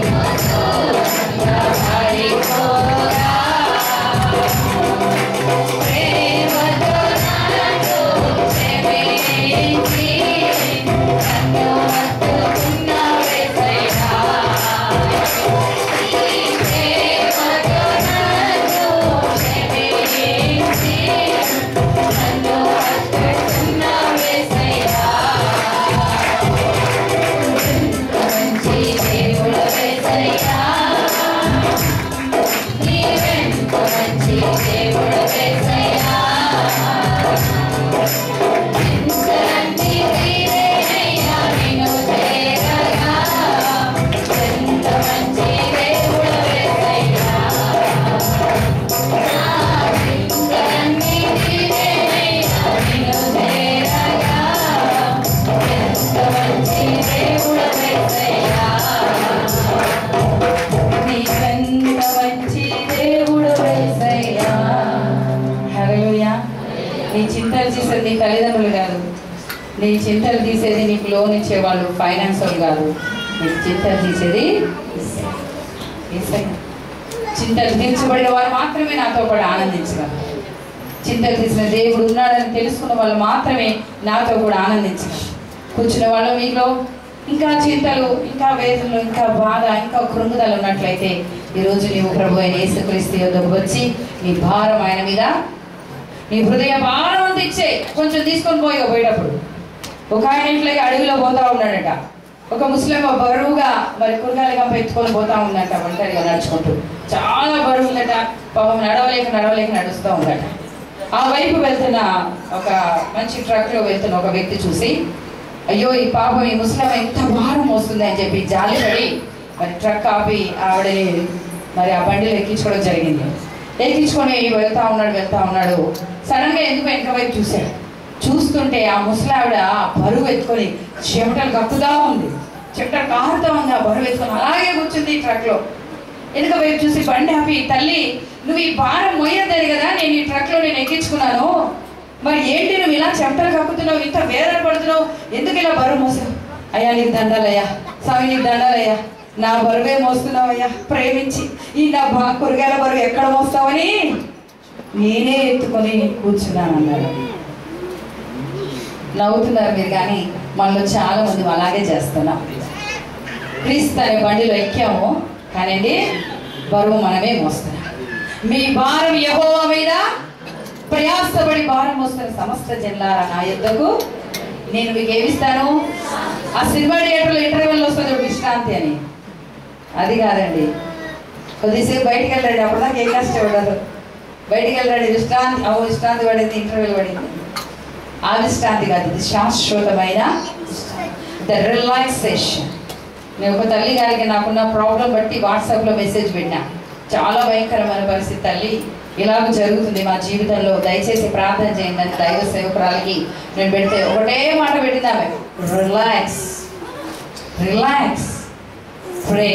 దూరంగా పారిపోగా. ప్రేమతో నన్ను ప్రేమించి నన్ను హత్తుకున్నావేసయ్యా. నీ చింతలు తీసేది నీ తల్లిదండ్రులు కాదు, నీ చింతలు తీసేది నీకు లోన్ ఇచ్చేవాళ్ళు ఫైనాన్స్ వాళ్ళు కాదు, నీకు చింతలు తీసేది చింతలు తీర్చబడిన వారు మాత్రమే నాతో పాటు ఆనందించగలరు. చింతలు తీసిన దేవుడు ఉన్నాడని తెలుసుకున్న వాళ్ళు మాత్రమే నాతో కూడా ఆనందించగలరు. కూర్చున్న వాళ్ళు మీలో ఇంకా చింతలు, ఇంకా వేదనలు, ఇంకా బాధ, ఇంకా కృంగుదలు ఉన్నట్లయితే ఈరోజు నీవు ప్రభు అయిన యేసుక్రీస్తు యొద్దకు వచ్చి నీ భారం ఆయన మీద, నీ హృదయ భారం అంత ఇచ్చే కొంచెం తీసుకొని పోయేటప్పుడు. ఒక ఆయన ఇంట్లోకి అడవిలో పోతా ఉన్నాడట. ఒక ముస్లిం బరువుగా మరి కూరగాయలుగా ఎత్తుకొని పోతా ఉందట, ఒంటరిగా నడుచుకుంటూ. చాలా బరువు ఉందట, పాపం నడవలేక నడుస్తూ ఉందట. ఆ వైపు వెళ్తున్న ఒక మంచి ట్రక్లో వెళ్తున్న ఒక వ్యక్తి చూసి, అయ్యో ఈ పాపం ఈ ముస్లిం ఎంత భారం వస్తుంది అని చెప్పి జాలిపడి మరి ట్రక్ ఆపి ఆవిడని మరి ఆ బండిలో ఎక్కించుకోవడం జరిగింది. ఎక్కించుకొని వెళ్తా ఉన్నాడు. సడన్గా ఎందుకు వెనక వైపు చూశాడు. చూస్తుంటే ఆ ముసలావిడ బరువు ఎత్తుకొని చెమటలు కక్కుతా ఉంది. చెట్ట కారుతా ఉంది, ఆ బరువు వేసుకొని అలాగే కూర్చుంది ఈ ట్రక్లో. వెనుక వైపు చూసి బండి ఆపి, తల్లి నువ్వు ఈ భారం మోయద్దని కదా నేను ఈ ట్రక్లో నేను ఎక్కించుకున్నాను, మరి ఏంటి నువ్వు ఇలా చెమటలు కక్కుతున్నావు, ఇంత వేదన పడుతున్నావు, ఎందుకు ఇలా బరువు మోసావు? అయ్యా నీకు దండాలయ్యా, స్వామి నీకు దండాలయ్యా, నా బరువే మోస్తున్నావయ్యా, ప్రేమించి ఈ నా కూరగాయల బరువు ఎక్కడ మోస్తావని నేనే ఎత్తుకొని కూర్చున్నాను అన్నాడు. నవ్వుతున్నారు మీరు, కానీ మనలో చాలా మంది అలాగే చేస్తున్నాం. క్రీస్తు అనే బండిలో ఎక్కాము కానండి బరువు మనమే మోస్తున్నాం. మీ భారం యెహోవా మీద ప్రయాసపడి భారం మోస్తున్న సమస్త జనులారా నా యొద్దకు నేను మీకు ఏమిస్తాను? ఆ సినిమా థియేటర్లో ఇంటర్వెల్ వస్తుంది విశ్రాంతి అని, అది కాదండి. కొద్దిసేపు బయటికి వెళ్ళండి, అప్పటిదాకా ఏ కష్టం ఉండదు. బయటికి వెళ్ళండి, విశ్రాంతి. విశ్రాంతి పడింది, ఇంటర్వెల్ పడింది. ఆ విశ్రాంతి కాదు, ఇది శాశ్వతమైన ద రిలాక్సేషన్. నేను ఒక తల్లి గారికి నాకున్న ప్రాబ్లం బట్టి వాట్సాప్లో మెసేజ్ పెట్టినా, చాలా భయంకరమైన పరిస్థితి తల్లి, ఇలాగ జరుగుతుంది మా జీవితంలో, దయచేసి ప్రార్థన చేయండి అని దైవ సేవకురాలకి నేను పెడితే ఒకటే మాట పెట్టింది ఆమె, రిలాక్స్ రిలాక్స్ ప్రే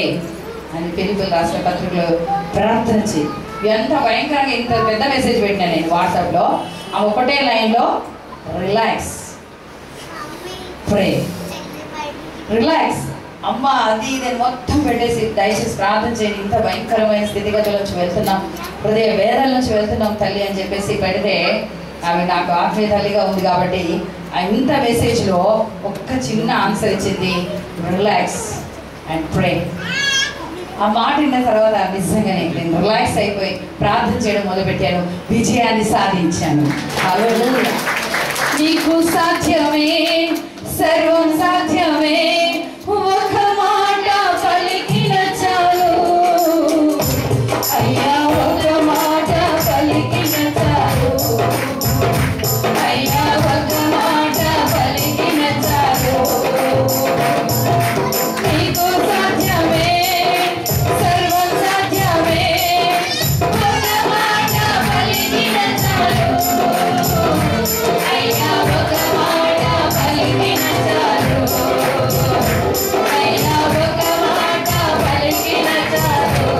అని పిలుపులు రాసిన పత్రికలో ప్రార్థన చేయి. ఎంత భయంకరంగా ఇంత పెద్ద మెసేజ్ పెట్టినా నేను వాట్సాప్లో, ఆ ఒకటే లైన్లో రిలాక్స్ ప్రే రిలాక్స్ అమ్మ అది నేను మొత్తం పెట్టేసి దయచేసి ప్రార్థన చేయండి, ఇంత భయంకరమైన స్థితిగతుల నుంచి వెళ్తున్నాం, హృదయ వేదల నుంచి వెళ్తున్నాం తల్లి అని చెప్పేసి పెడితే ఆమె నాకు ఆత్మీయ తల్లిగా ఉంది కాబట్టి ఇంత మెసేజ్లో ఒక్క చిన్న ఆన్సర్ ఇచ్చింది, రిలాక్స్ అండ్ ప్రే. ఆ మాట విన్న తర్వాత నిజంగానే నేను రిలాక్స్ అయిపోయి ప్రార్థన చేయడం మొదలుపెట్టాను, విజయాన్ని సాధించాను. హల్లెలూయా. నీకు సాధ్యమే, సర్వం సాధ్యమే, ఒక మాట పలికిన చాలు అయ్యా, ఒక మాట పలికిన చాలు అయ్యా, ఒక మాట పలికిన చాలు. నీకు సాధ్యమే, సర్వం సాధ్యమే, ఒక మాట పలికిన చాలు అయ్యా, ఒక మాట పలికిన చాలు అయ్యా, ఒక మాట పలికిన చాలు.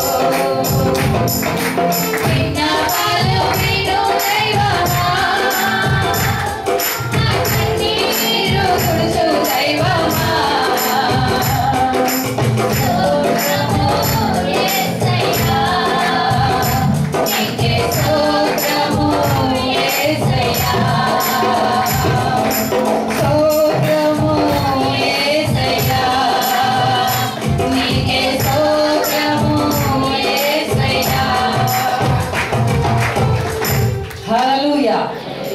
విన్నపాలు విను దైవమా, నా కన్నీరు తుడుచు దైవమా. స్తోత్రము యేసయ్యా, నీకే స్తోత్రము యేసయ్యా, స్తోత్రము యేసయ్యా, నీకే స్తోత్రము యేసయ్యా. హల్లెలూయా.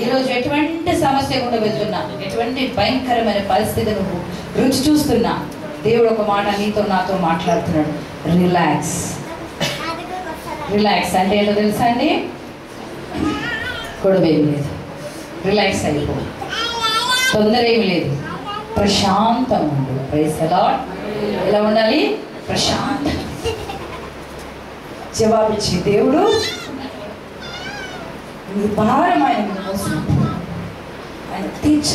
ఈరోజు ఎటువంటి సమస్య కూడా వెళ్తున్నా, ఎటువంటి భయంకరమైన పరిస్థితి నువ్వు రుచి చూస్తున్నా, దేవుడు ఒక మాట నీతో నాతో మాట్లాడుతున్నాడు, రిలాక్స్. రిలాక్స్ అంటే ఏంటో తెలుసా అండి? గొడవేమి లేదు, రిలాక్స్ అయిపో, తొందర ఏమి లేదు, ప్రశాంతం ఉండు. Praise the Lord. ఎలా ఉండాలి? ప్రశాంతం. జవాబిచ్చి దేవుడు నీ భారం ఆయన మీద మోసినట్టు ఆయన తీర్చ.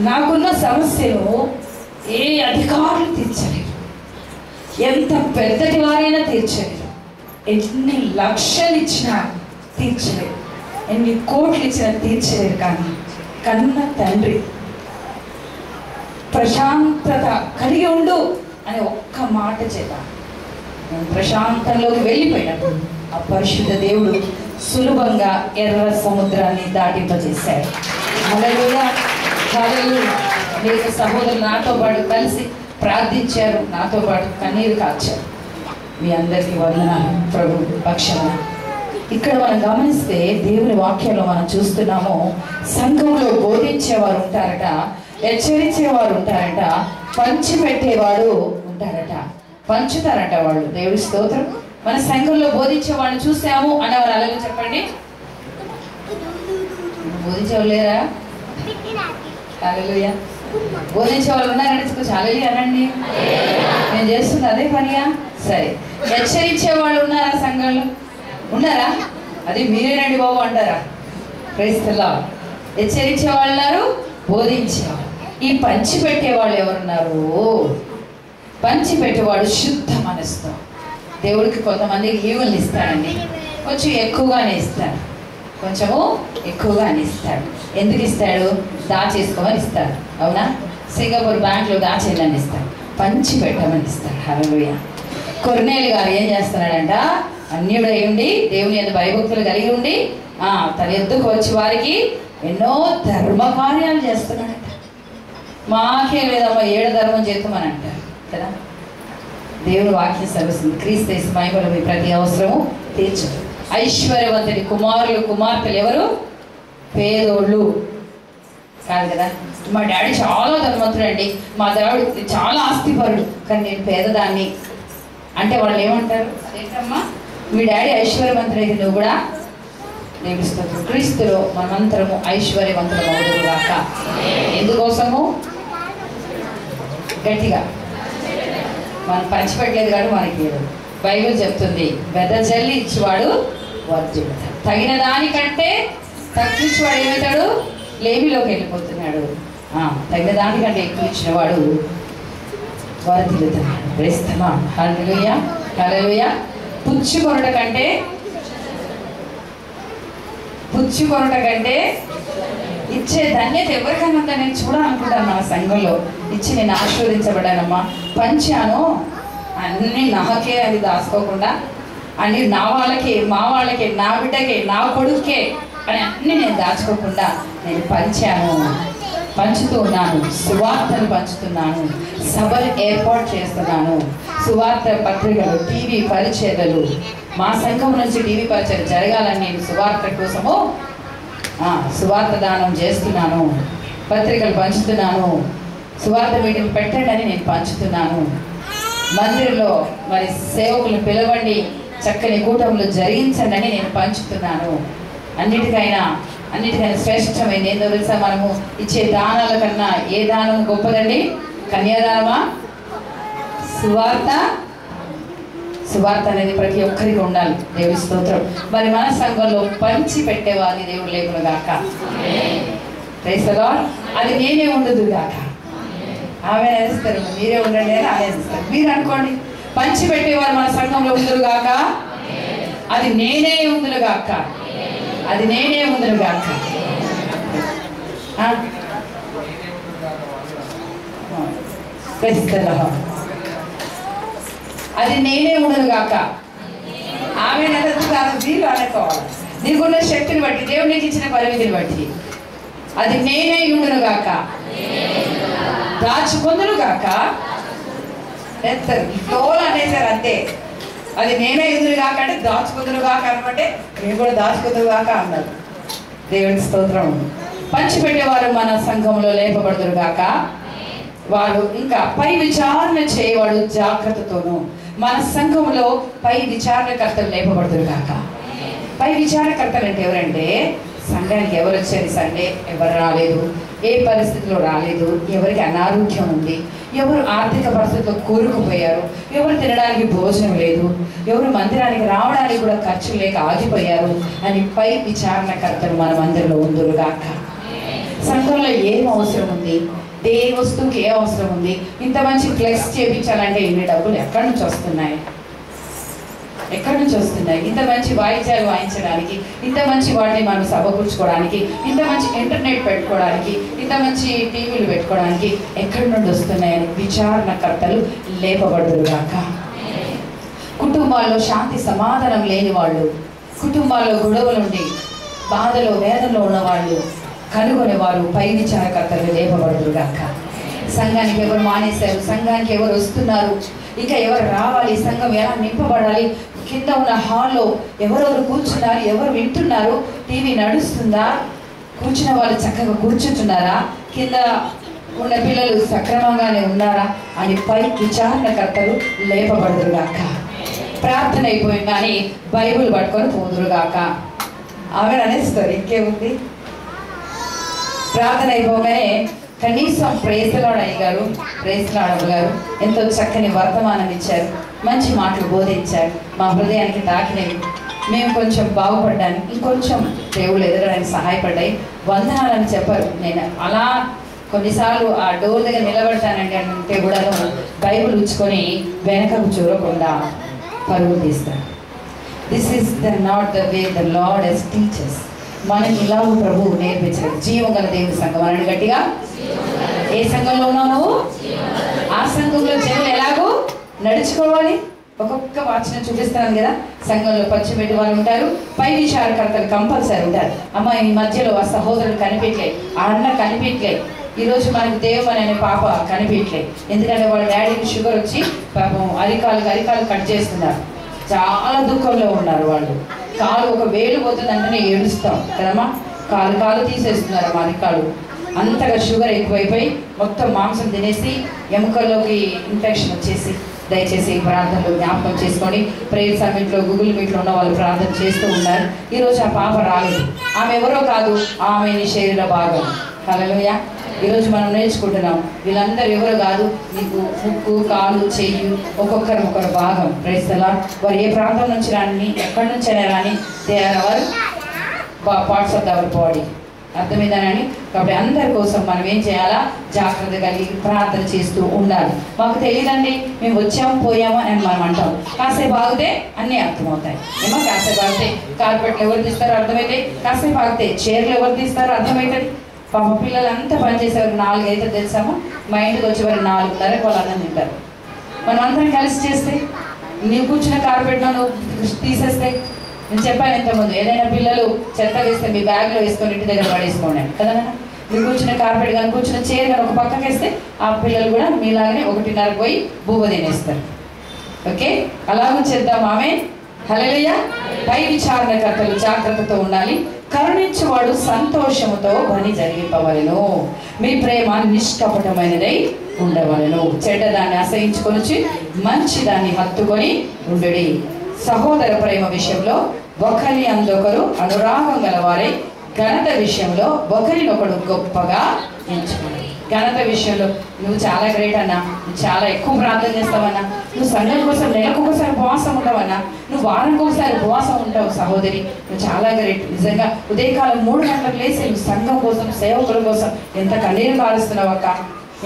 నాకున్న సమస్యను ఏ అధికారులు తీర్చలేరు, ఎంత పెద్దటి వారైనా తీర్చలేరు, ఎన్ని లక్షలు ఇచ్చినా తీర్చలేరు, ఎన్ని కోట్లు ఇచ్చినా తీర్చలేరు. కానీ కన్న తండ్రి ప్రశాంతత కలిగి ఉండు అని ఒక్క మాట చేత నేను ప్రశాంతంలోకి వెళ్ళిపోయినప్పుడు ఆ పరిశుద్ధ దేవుడు సులభంగా ఎర్ర సముద్రాన్ని దాటింపజేశాడు. హల్లెలూయా, హల్లెలూయా. మీకు సహోదరులు నాతో పాటు కలిసి ప్రార్థించారు, నాతో పాటు కన్నీరు కాచారు. మీ అందరికీ వందనాలు ప్రభు పక్షాన. ఇక్కడ మనం గమనిస్తే దేవుని వాక్యంలో మనం చూస్తున్నాము, సంఘంలో బోధించేవారు ఉంటారట, హెచ్చరించేవారు ఉంటారట, పంచిపెట్టేవాడు ఉంటారట. పంచుతారట వాళ్ళు. దేవుడి స్తోత్రం. మన సంఘంలో బోధించే వాళ్ళని చూసాము అనేవారు అలాగే చెప్పండి. బోధించేవాళ్ళు లేరా? హల్లెలూయా. బోధించే వాళ్ళు ఉన్నారంటే హల్లెలూయా అనండి. నేను చేస్తుంది అదే పనిగా. సరే, హెచ్చరించే వాళ్ళు ఉన్నారా సంఘంలో? ఉన్నారా? అది మీరేనండి బాబు అంటారా? Praise the Lord. హెచ్చరించే వాళ్ళు ఉన్నారు, బోధించేవాళ్ళు. ఈ పంచి పెట్టే వాళ్ళు ఎవరున్నారు? పంచిపెట్టేవాడు శుద్ధ మనసుతో. దేవుడికి కొంతమంది ఈవుల్ని ఇస్తాడండి, కొంచెం ఎక్కువగానే ఇస్తాడు, కొంచెము ఎక్కువగానే ఇస్తాడు. ఎందుకు ఇస్తాడు? దాచేసుకోమని ఇస్తాడు. అవునా? సింగపూర్ బ్యాంక్లో దాచేయాలని ఇస్తాడు, పంచి పెట్టమని ఇస్తాడు. హల్లెలూయా. కొర్నేలు గారు ఏం చేస్తున్నాడంట? అన్యుడై ఉండి దేవుని యందు భయభక్తులు కలిగి ఉండి తన ఎద్దుకు వచ్చి వారికి ఎన్నో ధర్మ కార్యాలు చేస్తున్నాడంట. మాకే లేదమ్మా 7 ధర్మం చేస్తామని అంటారు కదా. దేవుని వాక్యం సెలవుస్తుంది, క్రీస్తు యేసు మహిమలో మీ ప్రతి అవసరము తీర్చు. ఐశ్వర్యవంతుడి కుమారులు కుమార్తెలు ఎవరు? పేదోళ్ళు కాదు కదా. మా డాడీ చాలా ధనవంతుడు అండి, మా డాడీ చాలా ఆస్తిపరుడు, కానీ నేను పేదదాన్ని అంటే వాళ్ళు ఏమంటారు? ఏంటమ్మా మీ డాడీ ఐశ్వర్యవంతుడైతే నువ్వు కూడా నేర్పిస్తుంది. క్రీస్తులో మనమంతరము ఐశ్వర్యవంతులం అవుదుగాక. ఎందుకోసము? గట్టిగా మనం పంచిపెట్టలేదు కాబట్టి మనకి లేదు. బైబిల్ చెప్తుంది, వెదజల్లి ఇచ్చేవాడు వర్ధిల్లుతాడు, తగిన దానికంటే తగ్గించేవాడు ఏమవుతాడు? లేమిలోకి వెళ్ళిపోతున్నాడు. తగిన దానికంటే ఎక్కువ ఇచ్చినవాడు వర్ధిల్లుతాడు. ప్రేస్తమా. హల్లెలూయా, హల్లెలూయా. పుచ్చుకొనుట కంటే ఇచ్చే ధన్యత ఎవరికైనా ఉందా? నేను చూడాలనుకుంటాను మన సంఘంలో. ఇచ్చి నేను ఆశీర్వదించబడానమ్మా, పంచాను అన్నీ నాకే అది దాచుకోకుండా అన్ని నా వాళ్ళకి, మా వాళ్ళకి, నా బిడ్డకి, నా కొడుకే అని అన్నీ నేను దాచుకోకుండా నేను పంచుతూ ఉన్నాను. సువార్తను పంచుతున్నాను, సభలు ఏర్పాటు చేస్తున్నాను, సువార్త పత్రికలు, టీవీ పరిచర్యలు, మా సంఘం నుంచి టీవీ పరిచర్య జరగాలని నేను సువార్త కోసము సువార్త దానం చేస్తున్నాను, పత్రికలు పంచుతున్నాను, సువార్త మీటింగ్ పెట్టండి అని నేను పంచుతున్నాను. మందిరంలో మరి సేవకులు పిలవండి, చక్కని కూటములు జరిగించండి అని నేను పంచుతున్నాను. అన్నిటికైనా శ్రేష్టమైంది ఏందో తెలుసా? మనము ఇచ్చే దానాల కన్నా ఏ దానం గొప్పదండి? కన్యాదానమా? సువార్త అనేది ప్రతి ఒక్కరికి ఉండాలి. దేవుని స్తోత్రం. మరి మన సంఘంలో పంచి పెట్టేవారిని దేవుడు లేకును గాక. Praise the Lord. అది నేనే ఉండదు గాక. ఆమె అనేస్తారు, మీరే ఉండండి అని ఆనేస్తారు. మీరు అనుకోండి, పంచి పెట్టేవారు మన సంఘంలో ఉందరు గాక. అది నేనే ఉందును గాక. అది నేనే ఉందును గాక. అది నేనే ఉండను గాక. ఆమె మీరు అనుకోవాలి, నీకున్న శక్తిని బట్టి, దేవుడు నీకు ఇచ్చిన పరిమితిని బట్టి. అది నేనే ఉండును గాక, దాచుకొందును గాక. లోన్ అనేసారు అంతే. అది నేనే ఉండును గాక అంటే దాచుకొందును గాక అనమంటే నేను కూడా దాచుకొందును గాక అన్నారు. దేవుని స్తోత్రం. పంచిపెట్టేవారు మన సంఘంలో లేపబడుదురు గాక. వాడు ఇంకా పై విచారణ చేయవాడు జాగ్రత్తతోను. మన సంఘంలో పై విచారణకర్తలు లేపబడుతురు కాక. పై విచారణకర్తలు అంటే ఎవరంటే, సంఘానికి ఎవరు వచ్చారు సండే, ఎవరు రాలేదు, ఏ పరిస్థితిలో రాలేదు, ఎవరికి అనారోగ్యం ఉంది, ఎవరు ఆర్థిక పరిస్థితుల్లో కూరుకుపోయారు, ఎవరు తినడానికి భోజనం లేదు, ఎవరు మందిరానికి రావడానికి కూడా ఖర్చు లేక ఆగిపోయారు అని పై విచారణకర్తలు మన మందిరంలో ఉందురు గాక. సంఘంలో ఏం అవసరం ఉంది, ఏ వస్తువుకి ఏ అవసరం ఉంది, ఇంత మంచి ఫ్లెక్స్ చేయించాలంటే ఇన్ని డబ్బులు ఎక్కడి నుంచి వస్తున్నాయి? ఇంత మంచి వాయిద్యాలు వాయించడానికి, ఇంత మంచి వాటిని మనం సమకూర్చుకోవడానికి, ఇంత మంచి ఇంటర్నెట్ పెట్టుకోవడానికి, ఇంత మంచి టీవీలు పెట్టుకోవడానికి ఎక్కడి నుండి వస్తున్నాయని విచారణకర్తలు లేపబడుదురుగాక. కుటుంబాల్లో శాంతి సమాధానం లేని వాళ్ళు, కుటుంబాల్లో గొడవలుండి బాధలో వేదనలో ఉన్నవాళ్ళు కనుగొనే వారు పై విచారకర్తలు లేపబడుదురుగాక. సంఘానికి ఎవరు మానేశారు, సంఘానికి ఎవరు వస్తున్నారు, ఇంకా ఎవరు రావాలి, సంఘం ఎలా నింపబడాలి, కింద ఉన్న హాల్లో ఎవరెవరు కూర్చున్నారు, ఎవరు వింటున్నారు, టీవీ నడుస్తుందా, కూర్చున్న వాళ్ళు చక్కగా కూర్చుంటున్నారా, కింద ఉన్న పిల్లలు సక్రమంగానే ఉన్నారా అని పై విచారణకర్తలు లేపబడుదురుగాక. ప్రార్థన అయిపోయింది కానీ బైబుల్ పట్టుకొని పోదురుగాక. ఆమె అనేస్తారు, ఇంకేముంది. ప్రార్థన అయిపోగానే కనీసం ప్రేసలాడు అయ్యగారు, ప్రేసలాడు గారు ఎంతో చక్కని వర్తమానం ఇచ్చారు, మంచి మాటలు బోధించారు, మా హృదయానికి తాకినవి, మేము కొంచెం బాగుపడ్డానికి, ఇంకొంచెం దేవుళ్ళు ఎదగడానికి సహాయపడ్డాయి, వందనాలని చెప్పారు. నేను అలా కొన్నిసార్లు ఆ డోర్ దగ్గర నిలబడతానండి అంటే కూడా బైబిల్ ఉంచుకొని వెనకకు చూడకుండా పరుగు తీస్తాను. This is not the way the lord has teachers. మనకి ఇలా ప్రభువు నేర్పించాడు. జీవం గల దేవుని సంఘం అని గట్టిగా. ఏ సంఘంలో ఉన్నావు నువ్వు? ఆ సంఘంలో జనులు ఎలాగో నడుచుకోవాలి. ఒక్కొక్క వాచనం చూపిస్తున్నాను కదా. సంఘంలో పంచిపెట్టి వాళ్ళు ఉంటారు, పై విచారకర్తలు కంపల్సరీ ఉంటారు. అమ్మ ఈ మధ్యలో ఆ సహోదరుడు కనిపించలే, ఆ అన్న కనిపించలే, ఈరోజు మనకు దేవమని అనే పాప కనిపించలే. ఎందుకంటే వాళ్ళ డాడీకి షుగర్ వచ్చి పాపం అరికాలు కట్ చేస్తున్నారు. చాలా దుఃఖంలో ఉన్నారు వాళ్ళు. కాలు ఒక వేలు పోతుందంటేనే ఏడుస్తాం కదమ్మా. కాలు తీసేస్తున్నారు మా అరికాలు. అంతగా షుగర్ ఎక్కువైపోయి మొత్తం మాంసం తినేసి ఎముకల్లోకి ఇన్ఫెక్షన్ వచ్చేసి, దయచేసి ప్రార్థనలు జ్ఞాపకం చేసుకొని ప్రేయర్ సమిట్లో గూగుల్ మీట్లో ఉన్న వాళ్ళు ప్రార్థన చేస్తూ ఉన్నారు. ఈరోజు ఆ పాప రాలేదు. ఆమె ఎవరో కాదు, ఆమె నీ శరీర భాగం. హల్లెలూయా. ఈరోజు మనం నేర్చుకుంటున్నాం. వీళ్ళందరూ ఎవరో కాదు, నీకు ముక్కు, కాలు, చెయ్యి ఒక్కొక్కరు భాగం. Praise the Lord. వారు ఏ ప్రాంతం నుంచి రాని, ఎక్కడి నుంచి అయినా రాని, they are our parts of our body. అర్థమైందనని. కాబట్టి అందరి కోసం మనం ఏం చేయాలా? జాగ్రత్త కలిగి ప్రార్థన చేస్తూ ఉండాలి. మాకు తెలియదండి, మేము వచ్చాము పోయాము అని మనం అంటాం. కాసేపు ఆగితే అన్నీ అర్థమవుతాయి. ఏమో కాసేపు ఆగితే కార్పెట్లు ఎవరు తీస్తారో అర్థమైతే, కాసేపు ఆగితే చైర్లు ఎవరు తీస్తారో అర్థమవుతుంది. పాప పిల్లలు అంతా పనిచేసేవారు 4 అయితే తెలుసామా, మా ఇంటికి వచ్చేవారు 4:30 వాళ్ళు అన్నం తింటారు. మనం అందరం కలిసి చేస్తే, నీవు కూర్చున్న కార్పెట్లో నువ్వు తీసేస్తే, నేను చెప్పాను ఇంతకుముందు, ఏదైనా పిల్లలు చెత్త వేస్తే మీ బ్యాగ్లో వేసుకొని ఇంటి దగ్గర పడేసుకోండి కదా. మీరు కూర్చున్న కార్పెట్ కానీ కూర్చున్న చైర్ కానీ ఒక పక్కకి వేస్తే ఆ పిల్లలు కూడా మీలాగనే 1:30 పోయి బూబ తినేస్తారు. ఓకే, అలాగూ చేద్దాం. ఆమె హల్లెలూయా. పై విచారణకర్తలు జాగ్రత్తతో ఉండాలి. కరుణించువాడు సంతోషముతో పని జరిగింపవలెను. మీ ప్రేమ నిష్కపటమైనదై ఉండవలెను. చెడ్డదాన్ని అసహించుకొని మంచి దాన్ని హత్తుకొని ఉండుడి. సహోదర ప్రేమ విషయంలో ఒకరి అందొకరు అనురాగం గలవారై, ఘనత విషయంలో ఒకరినొకడు గొప్పగా ఎంచుకోండి. ఘనత విషయంలో నువ్వు చాలా గ్రేట్ అన్నా, నువ్వు చాలా ఎక్కువ ప్రార్థన చేస్తావన్నా, నువ్వు సంఘం కోసం నెలకు ఒకసారి ఉపవాసం ఉంటావన్నా, నువ్వు వారానికి ఒకసారి ఉపవాసం ఉంటావు సహోదరి, నువ్వు చాలా గ్రేట్. నిజంగా ఉదయకాలం 3 గంటలకు లేసి నువ్వు సంఘం కోసం, సేవకుల కోసం ఎంత కన్నీరు కారుస్తున్నావు అక్క.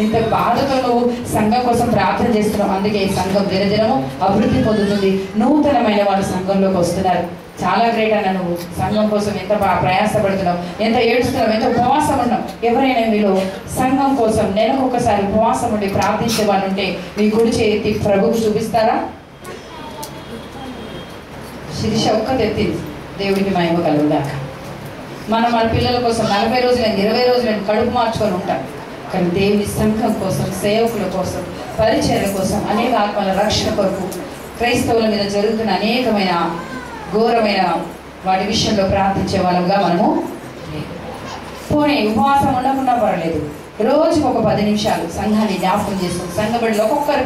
ఇంత బాధతో నువ్వు సంఘం కోసం ప్రార్థన చేస్తున్నావు. అందుకే సంఘం దినదినము అభివృద్ధి పొందుతుంది. నూతనమైన వాళ్ళు సంఘంలోకి వస్తున్నారు. చాలా గ్రేట్ అన్న. నువ్వు సంఘం కోసం ఎంత ప్రయాసపడుతున్నావు, ఎంత ఏడుస్తున్నావు, ఎంత ఉపవాసం ఉన్నావు. ఎవరైనా మీరు సంఘం కోసం నెలకు ఒకసారి ఉపవాసం ఉండి ప్రార్థించే వాళ్ళు ఉంటే మీ కుడి చేతి ప్రభుకు చూపిస్తారా? శిరీష ఒక్కటి ఎత్తింది. దేవుడికి మహిమ కలుగుగాక. మనం మన పిల్లల కోసం 40 రోజులైంది, 20 రోజులైంది కడుపు మార్చుకొని ఉంటాం. కానీ దేవుని సంఘం కోసం, సేవకుల కోసం, పరిచర్య కోసం, అనేక ఆత్మల రక్షణ కొరకు, క్రైస్తవుల మీద జరుగుతున్న అనేకమైన ఘోరమైన వాటి విషయంలో ప్రార్థించే వాళ్ళంగా మనము పోనీ ఉపవాసం ఉండకుండా పర్వాలేదు. రోజుకు ఒక 10 నిమిషాలు సంఘాన్ని జ్ఞాపకం చేసుకుని, సంఘబడిలో ఒక్కొక్కరి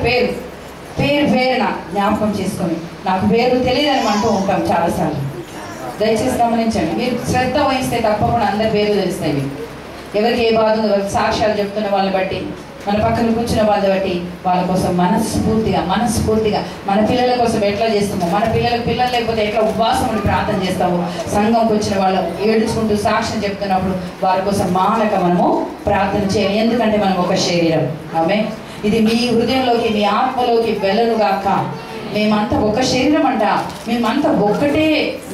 పేరున జ్ఞాపకం చేసుకొని, నాకు పేరు తెలియదని అంటూ ఉంటాం చాలాసార్లు. దయచేసి గమనించండి. మీరు శ్రద్ధ వహిస్తే తప్పకుండా అందరి పేరు తెలుస్తాయి. ఎవరికి ఏ బాధ ఉందో సాక్ష్యాలు చెప్తున్న వాళ్ళని బట్టి, మన పక్కన కూర్చున్న వాళ్ళని బట్టి వాళ్ళ కోసం మనస్ఫూర్తిగా మన పిల్లల కోసం ఎట్లా చేస్తామో, మన పిల్లలు లేకపోతే ఎట్లా ఉపవాసం ఉండి ప్రార్థన చేస్తామో, సంఘంకి వచ్చిన వాళ్ళు ఏడుచుకుంటూ సాక్ష్యం చెప్తున్నప్పుడు వారి కోసం మానక మనము ప్రార్థన చేయాలి. ఎందుకంటే మనం ఒక శరీరం. ఆమె ఇది మీ హృదయంలోకి, మీ ఆత్మలోకి వెళ్ళనుగాక. మేమంతా ఒక శరీరం అంట, మేమంతా ఒక్కటే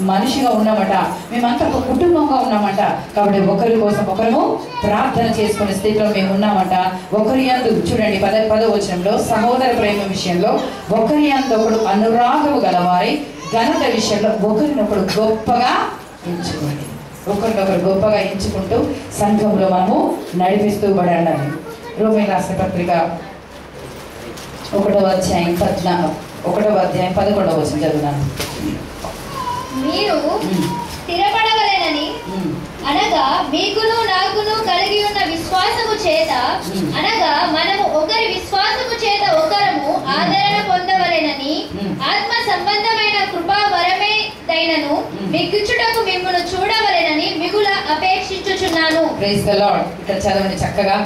మనిషిగా ఉన్నామట, మేమంతా ఒక కుటుంబంగా ఉన్నామట. కాబట్టి ఒకరి కోసం ఒకరము ప్రార్థన చేసుకునే స్థితిలో మేము ఉన్నామట. ఒకరి యందు చూడండి 10వ వచనంలో, సహోదర ప్రేమ విషయంలో ఒకరి యందు ఒకడు అనురాగము గలవారై, ఘనత విషయంలో ఒకరినొకడు గొప్పగా ఎంచుకోండి. ఒకరినొకరు గొప్పగా ఎంచుకుంటూ సంఘంలో మనము నడిపిస్తూ పడండి. రోమీయులకు రాసిన పత్రిక 1వ అధ్యాయం 11వ వచనం చదువుతాను. మీరు స్థిరపడవలెనని, అనగా మీకును నాకును కలిగి ఉన్న విశ్వాసము చేత, అనగా మనము ఒకరి విశ్వాసము చేత ఒకరము ఆదరణ పొందవలెనని, ఆత్మ సంబంధమైన కృపా వరమే దైనను మిగుచుటకు మిమ్మును చూడవలెనని మిగుల అపేక్షించుచున్నాను. Praise the lord. ఇక్కడ చదవండి చక్కగా.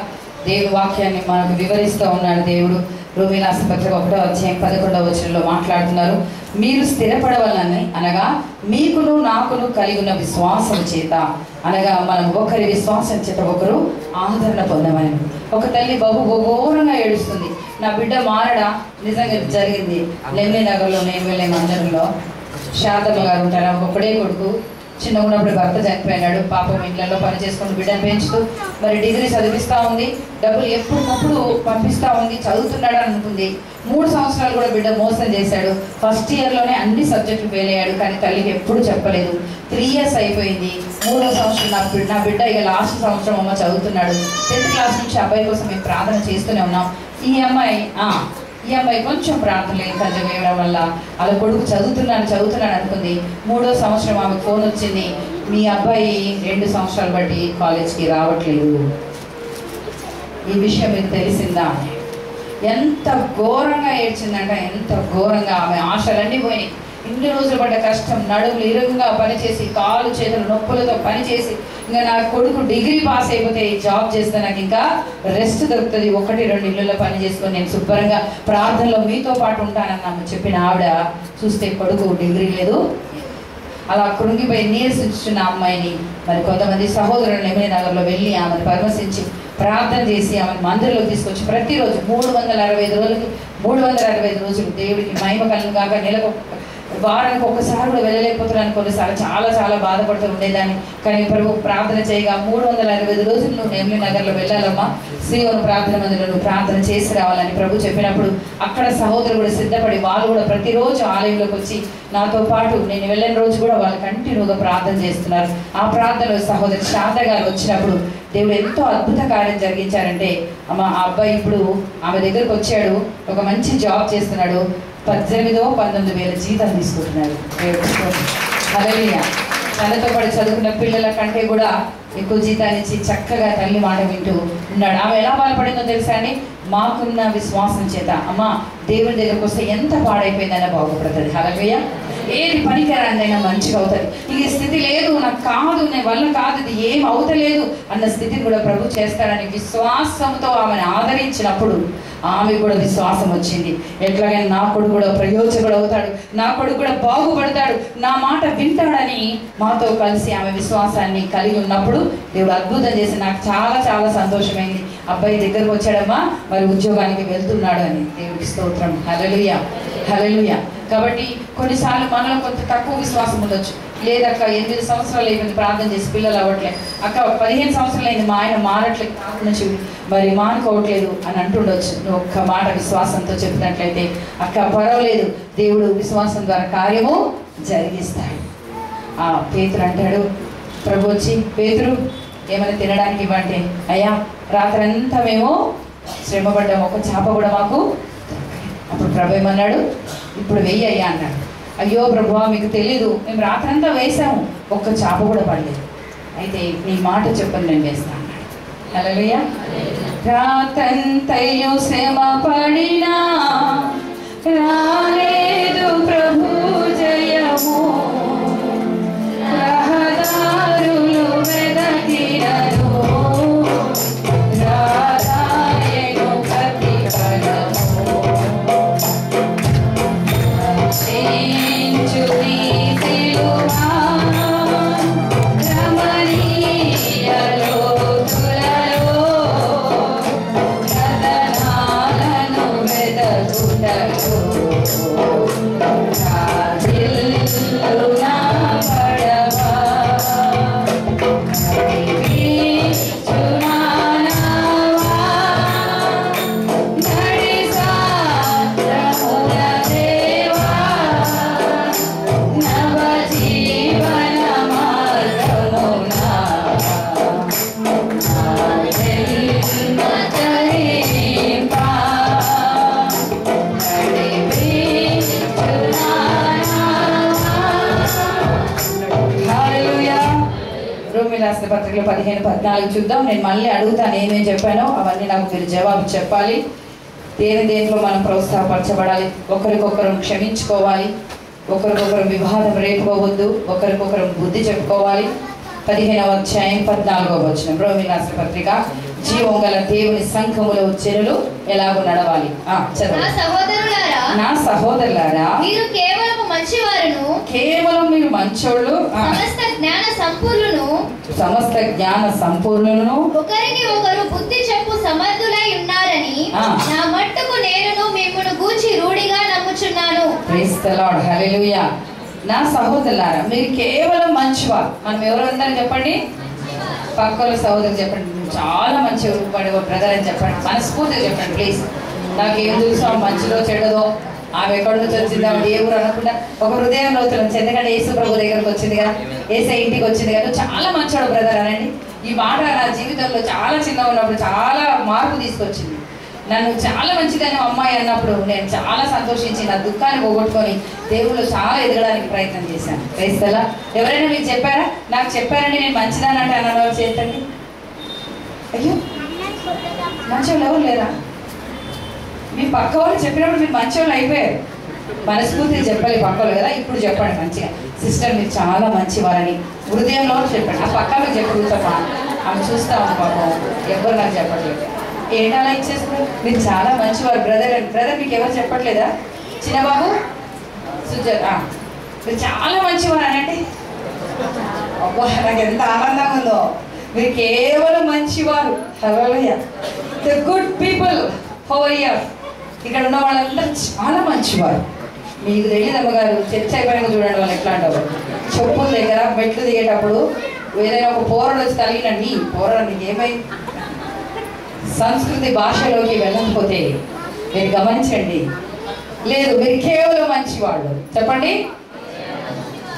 దేవుని వాక్యాన్ని మనకు వివరిస్తూ ఉన్నాడు దేవుడు. రోమీయులకు రాసిన పత్రిక 1వ అధ్యాయం 11వ వచనంలో మాట్లాడుతున్నారు. మీరు స్థిరపడవలనని, అనగా మీకును నాకును కలిగి ఉన్న విశ్వాసము చేత అనగా మనం ఒకరి విశ్వాసం చేత ఒకరు ఆదరణ పొందమని. ఒక తల్లి ఘోరంగా ఏడుస్తుంది, నా బిడ్డ మారడా. నిజంగా జరిగింది. లెమ్లీ నగర్లో నేను వెళ్ళే మందిరంలో శాతమ్మ గారు ఉంటారు. ఒకడే కొడుకు, చిన్నగా ఉన్నప్పుడు భర్త చనిపోయినాడు. పాపం ఇంట్లో పని చేసుకుని బిడ్డను పెంచుతూ మరి డిగ్రీ చదివిస్తూ ఉంది, డబ్బులు ఎప్పటికప్పుడు పంపిస్తూ ఉంది, చదువుతున్నాడు అనుకుంది. 3 సంవత్సరాలు కూడా బిడ్డ మోసం చేశాడు. ఫస్ట్ ఇయర్లోనే అన్ని సబ్జెక్టులు ఫెయిల్ అయ్యాడు, కానీ తల్లికి ఎప్పుడు చెప్పలేదు. 3 ఇయర్స్ అయిపోయింది. 3వ సంవత్సరం నా బిడ్డ ఇక లాస్ట్ సంవత్సరం అమ్మ చదువుతున్నాడు. 10th క్లాస్ నుంచి అబ్బాయి కోసం మేము ప్రార్థన చేస్తూనే ఉన్నాం. ఈ అమ్మాయి కొంచెం ప్రార్థనలు ఇంకా వేయడం వల్ల వాళ్ళ కొడుకు చదువుతున్నాడు అనుకుంది. 3వ సంవత్సరం ఆమె ఫోన్ వచ్చింది, మీ అబ్బాయి 2 సంవత్సరాలు బట్టి కాలేజ్కి రావట్లేదు. ఈ విషయం మీకు తెలిసిందా? ఎంత ఘోరంగా ఏడ్చిందంట, ఎంత ఘోరంగా. ఆమె ఆశలన్నీ పోయినాయి. ఇన్ని రోజులు పడ్డ కష్టం, నడుములు ఇరుగ్గా పనిచేసి, కాలు చేతులు నొప్పులతో పనిచేసి, ఇంకా నా కొడుకు డిగ్రీ పాస్ అయిపోతే జాబ్ చేస్తే నాకు ఇంకా రెస్ట్ దొరుకుతుంది, 1-2 ఇళ్ళలో పని చేసుకొని నేను శుభ్రంగా ప్రార్థనలో మీతో పాటు ఉంటానని చెప్పిన ఆవిడ చూస్తే కొడుకు డిగ్రీ లేదు. అలా కృంగిపోయి నీరసించున్న అమ్మాయిని మరి కొంతమంది సహోదరులు లెమ్లీ నగర్లో వెళ్ళి ఆమెను పరామర్శించి ప్రార్థన చేసి ఆమెను మందిరంలో తీసుకొచ్చి ప్రతిరోజు 365 రోజులు దేవుడికి మహిమ కలుగును గాక. నెలకు వారానికి ఒక్కసారి కూడా వెళ్ళలేకపోతున్నాను. కొన్నిసార్లు చాలా చాలా బాధపడుతూ ఉండేదాన్ని. కానీ ప్రభు ప్రార్థన చేయగా 365 రోజులు నువ్వు లెమ్లీ నగర్లో వెళ్ళాలమ్మా, శ్రీవను ప్రార్థన మందిరంలో నువ్వు ప్రార్థన చేసి రావాలని ప్రభు చెప్పినప్పుడు అక్కడ సహోదరులు కూడా సిద్ధపడి వాళ్ళు కూడా ప్రతిరోజు ఆలయంలోకి వచ్చి నాతో పాటు నేను వెళ్ళిన రోజు కూడా వాళ్ళు కంటిన్యూగా ప్రార్థన చేస్తున్నారు. ఆ ప్రార్థనలో సహోదరి శారద గారు వచ్చినప్పుడు దేవుడు ఎంతో అద్భుత కార్యం జరిగించారంటే, ఆ అబ్బాయి ఇప్పుడు ఆమె దగ్గరకు వచ్చాడు, ఒక మంచి జాబ్ చేస్తున్నాడు, 18,000-19,000 జీతం తీసుకుంటున్నాడు. హల్లెలూయా. తనతో పాటు చదువుకున్న పిల్లల కంటే కూడా ఎక్కువ జీతాన్ని ఇచ్చి చక్కగా తల్లి మాట వింటూ ఉన్నాడు. ఆమె ఎలా బాధపడిందో తెలుసా అండి? మాకున్న విశ్వాసం చేత అమ్మ దేవుని దగ్గరకు వస్తే ఎంత పాడైపోయిందైనా బాగుపడుతుంది. హల్లెలూయా. ఏది పనికిరాందైనా మంచిగా అవుతుంది. ఈ స్థితి లేదు, నాకు కాదు, నేను వల్ల కాదు, ఇది ఏం అవుతలేదు అన్న స్థితిని కూడా ప్రభు చేస్తాడని విశ్వాసంతో ఆమెను ఆదరించినప్పుడు ఆమె కూడా విశ్వాసం వచ్చింది. ఎట్లాగైనా నా కొడుకు కూడా ప్రయోజకుడు అవుతాడు, నా కొడుకు కూడా బాగుపడతాడు, నా మాట వింటాడని మాతో కలిసి ఆమె విశ్వాసాన్ని కలిగి ఉన్నప్పుడు దేవుడు అద్భుతం చేసి నాకు చాలా చాలా సంతోషమైంది. అబ్బాయి దగ్గరకు వచ్చాడమ్మా, మరి ఉద్యోగానికి వెళ్తున్నాడు అని. దేవుడికి స్తోత్రం. హల్లెలూయా, హల్లెలూయా. కాబట్టి కొన్నిసార్లు మనలో కొంత తక్కువ విశ్వాసం ఉండొచ్చు. లేదక్క 8 సంవత్సరాలు అయిపోయింది ప్రార్థన చేసి పిల్లలు అవ్వట్లేదు, అక్క 15 సంవత్సరాలు అయింది మా ఆయన మారట్లేదు, నాకు నుంచి మరి మానుకోవట్లేదు అని అంటుండొచ్చు. నువ్వు ఒక్క మాట విశ్వాసంతో చెప్పినట్లయితే అక్క పర్వాలేదు, దేవుడు విశ్వాసం ద్వారా కార్యము జరిగిస్తాడు. పేతురు అంటాడు, ప్రభు వచ్చి పేతురు ఏమైనా తినడానికి ఇవ్వండి. అయ్యా రాత్రంతా మేము శ్రమపడ్డాము, ఒక చేప కూడా మాకు. అప్పుడు ప్రభు ఏమన్నాడు, ఇప్పుడు వెయ్యి అయ్యా అన్నాడు. అయ్యో ప్రభువా మీకు తెలీదు, మేము రాత్రంతా వేసాము, ఒక్క చేప కూడా పడలేదు. అయితే నీ మాట చెప్పని నేను వేస్తాను అన్నాడు. హల్లెలూయా. రాత్రంతయు శ్రమ పడినా రాలేదు ప్రభు జయము, రహదారులు వెదకినను రాదాయను ప్రతిఫలము. పత్రికలో 15-14 చూద్దాం. నేను మళ్ళీ అడుగుతాను ఏమేమి చెప్పానో అవన్నీ నాకు మీరు జవాబు చెప్పాలి. దేంట్లో మనం ప్రోత్సాహపరచబడాలి, ఒకరికొకరు క్షమించుకోవాలి, ఒకరికొకరు వివాదం రేపుకోవద్దు, ఒకరికొకరు బుద్ధి చెప్పుకోవాలి. 15వ అధ్యాయం 14వ వచనం రోమీయులకు రాసిన పత్రిక. జీవం గల దేవుని సంఘములో జనులు ఎలాగో నడవాలి. చదవండి. నా సహోదరులారా మీరు కేవలం మంచివారును, కేవలం మీరు మంచోళ్ళు, సమస్త జ్ఞాన సంపూర్ణులను, సమస్త జ్ఞాన సంపూర్ణులను, ఒకరికి ఒకరు బుద్ధి చెప్పు సమర్థులై ఉన్నారని నా మట్టుకు నేను మిమ్మును గూర్చి రూఢిగా నమ్ముచున్నాను. ప్రైజ్ ది లార్డ్, హల్లెలూయా. నా సహోదరులారా, మీరు కేవలం మంచివారు. మనం ఎవరందరం చెప్పండి, పక్కల సహోదరు చెప్పండి, చాలా మంచి బ్రదర్ అని చెప్పండి, మనస్ఫూర్తిగా చెప్పండి ప్లీజ్. నాకేం తెలుసు మంచిదో చెడదో, ఆమె ఎక్కడి నుంచి వచ్చింది, ఆమె ఏ ఊరు అనకుండా ఒక హృదయంలో నుంచి, ఎందుకంటే యేసు ప్రభు దగ్గరకు వచ్చింది కదా, యేసే ఇంటికి వచ్చింది కదా, చాలా మంచోడు బ్రదర్ అనండి. ఈ మాట నా జీవితంలో చాలా చిన్నగా ఉన్నప్పుడు చాలా మార్పు తీసుకొచ్చింది. నన్ను చాలా మంచిదని అమ్మాయి అన్నప్పుడు నేను చాలా సంతోషించి నా దుఃఖాన్ని పోగొట్టుకొని దేవుళ్ళు చాలా ఎదగడానికి ప్రయత్నం చేశాను. క్రైస్తలా ఎవరైనా మీకు చెప్పారా? నాకు చెప్పారండి నేను మంచిదాన్ని అంటే అన్నవాళ్ళు చేతండి. అయ్యో మంచోళ్ళు ఎవరు లేరా? మీ పక్క వాళ్ళు చెప్పినప్పుడు మీరు మంచోళ్ళు అయిపోయారు. మనస్ఫూర్తిగా చెప్పాలి పక్కలు కదా. ఇప్పుడు చెప్పండి మంచిగా, సిస్టర్ మీరు చాలా మంచివారని హృదయంలో చెప్పండి. ఆ పక్కలో చెప్పగలుగుతామా? ఆమె చూస్తా ఉంది పాపం, ఎవరు నాకు చెప్పట్లేదు. ఏంటి అలా ఇచ్చేస్తున్నారు? మీరు చాలా మంచివారు బ్రదర్ అని. బ్రదర్ మీకు ఎవరు చెప్పట్లేదా? చిన్నబాబు, సుజాత, మీరు చాలా మంచివారు అనండి. అబ్బా నాకు ఎంత ఆనందంగా ఉందో. మీరు కేవలం మంచివారు. Hallelujah. The good people over here. ఇక్కడ ఉన్న వాళ్ళందరూ చాలా మంచివారు. మీకు తెలియదు అమ్మగారు, చర్చ అయిపోయినా చూడండి వాళ్ళు ఎట్లా అంటారు. చెప్పుల దగ్గర మెట్లు దిగేటప్పుడు ఏదైనా ఒక పోరడు వచ్చి తగిలినండి, పోరడు నీకు ఏమైంది? సంస్కృతి భాషలోకి వెళ్ళకపోతే మీరు గమనించండి. లేదు, మీరు కేవలం మంచివాళ్ళు. చెప్పండి,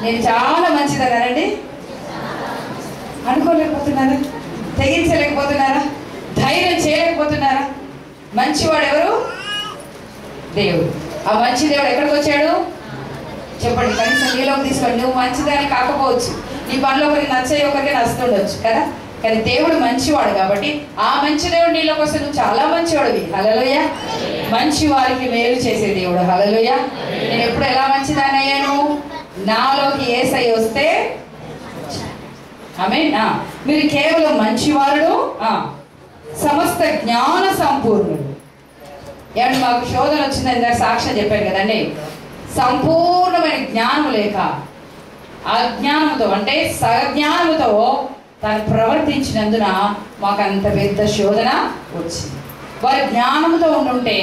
నేను చాలా మంచిదన్నానండి. అనుకోలేకపోతున్నారా? తెగించలేకపోతున్నారా? ధైర్యం చేయలేకపోతున్నారా? మంచివాడు ఎవరు? దేవుడు. ఆ మంచి దేవుడు ఎక్కడికి వచ్చాడు చెప్పండి. కనీసం నీలోకి తీసుకోండి. నువ్వు మంచిదాన్ని కాకపోవచ్చు, నీ పనిలో ఒకరికి నచ్చే ఒకరికి నచ్చుతుండొచ్చు కదా, కానీ దేవుడు మంచివాడు కాబట్టి ఆ మంచి దేవుడు నీలోకి వస్తే నువ్వు చాలా మంచివాడివి. హల్లెలూయా. మంచి వారికి మేలు చేసే దేవుడు. హల్లెలూయా. నేను ఎప్పుడు ఎలా మంచిదాన్ని అయ్యాను? నాలోకి యేసయ్య వస్తే. ఆమేన్. మీరు కేవలం మంచివారుడు, సమస్త జ్ఞాన సంపూర్ణుడు. ఏమంటే మాకు శోధన వచ్చిందని నాకు సాక్ష్యం చెప్పాను కదండి. సంపూర్ణమైన జ్ఞానం లేక అజ్ఞానంతో అంటే సజ్ఞానంతో తను ప్రవర్తించినందున మాకు అంత పెద్ద శోధన వచ్చింది. వారి జ్ఞానంతో ఉండుంటే,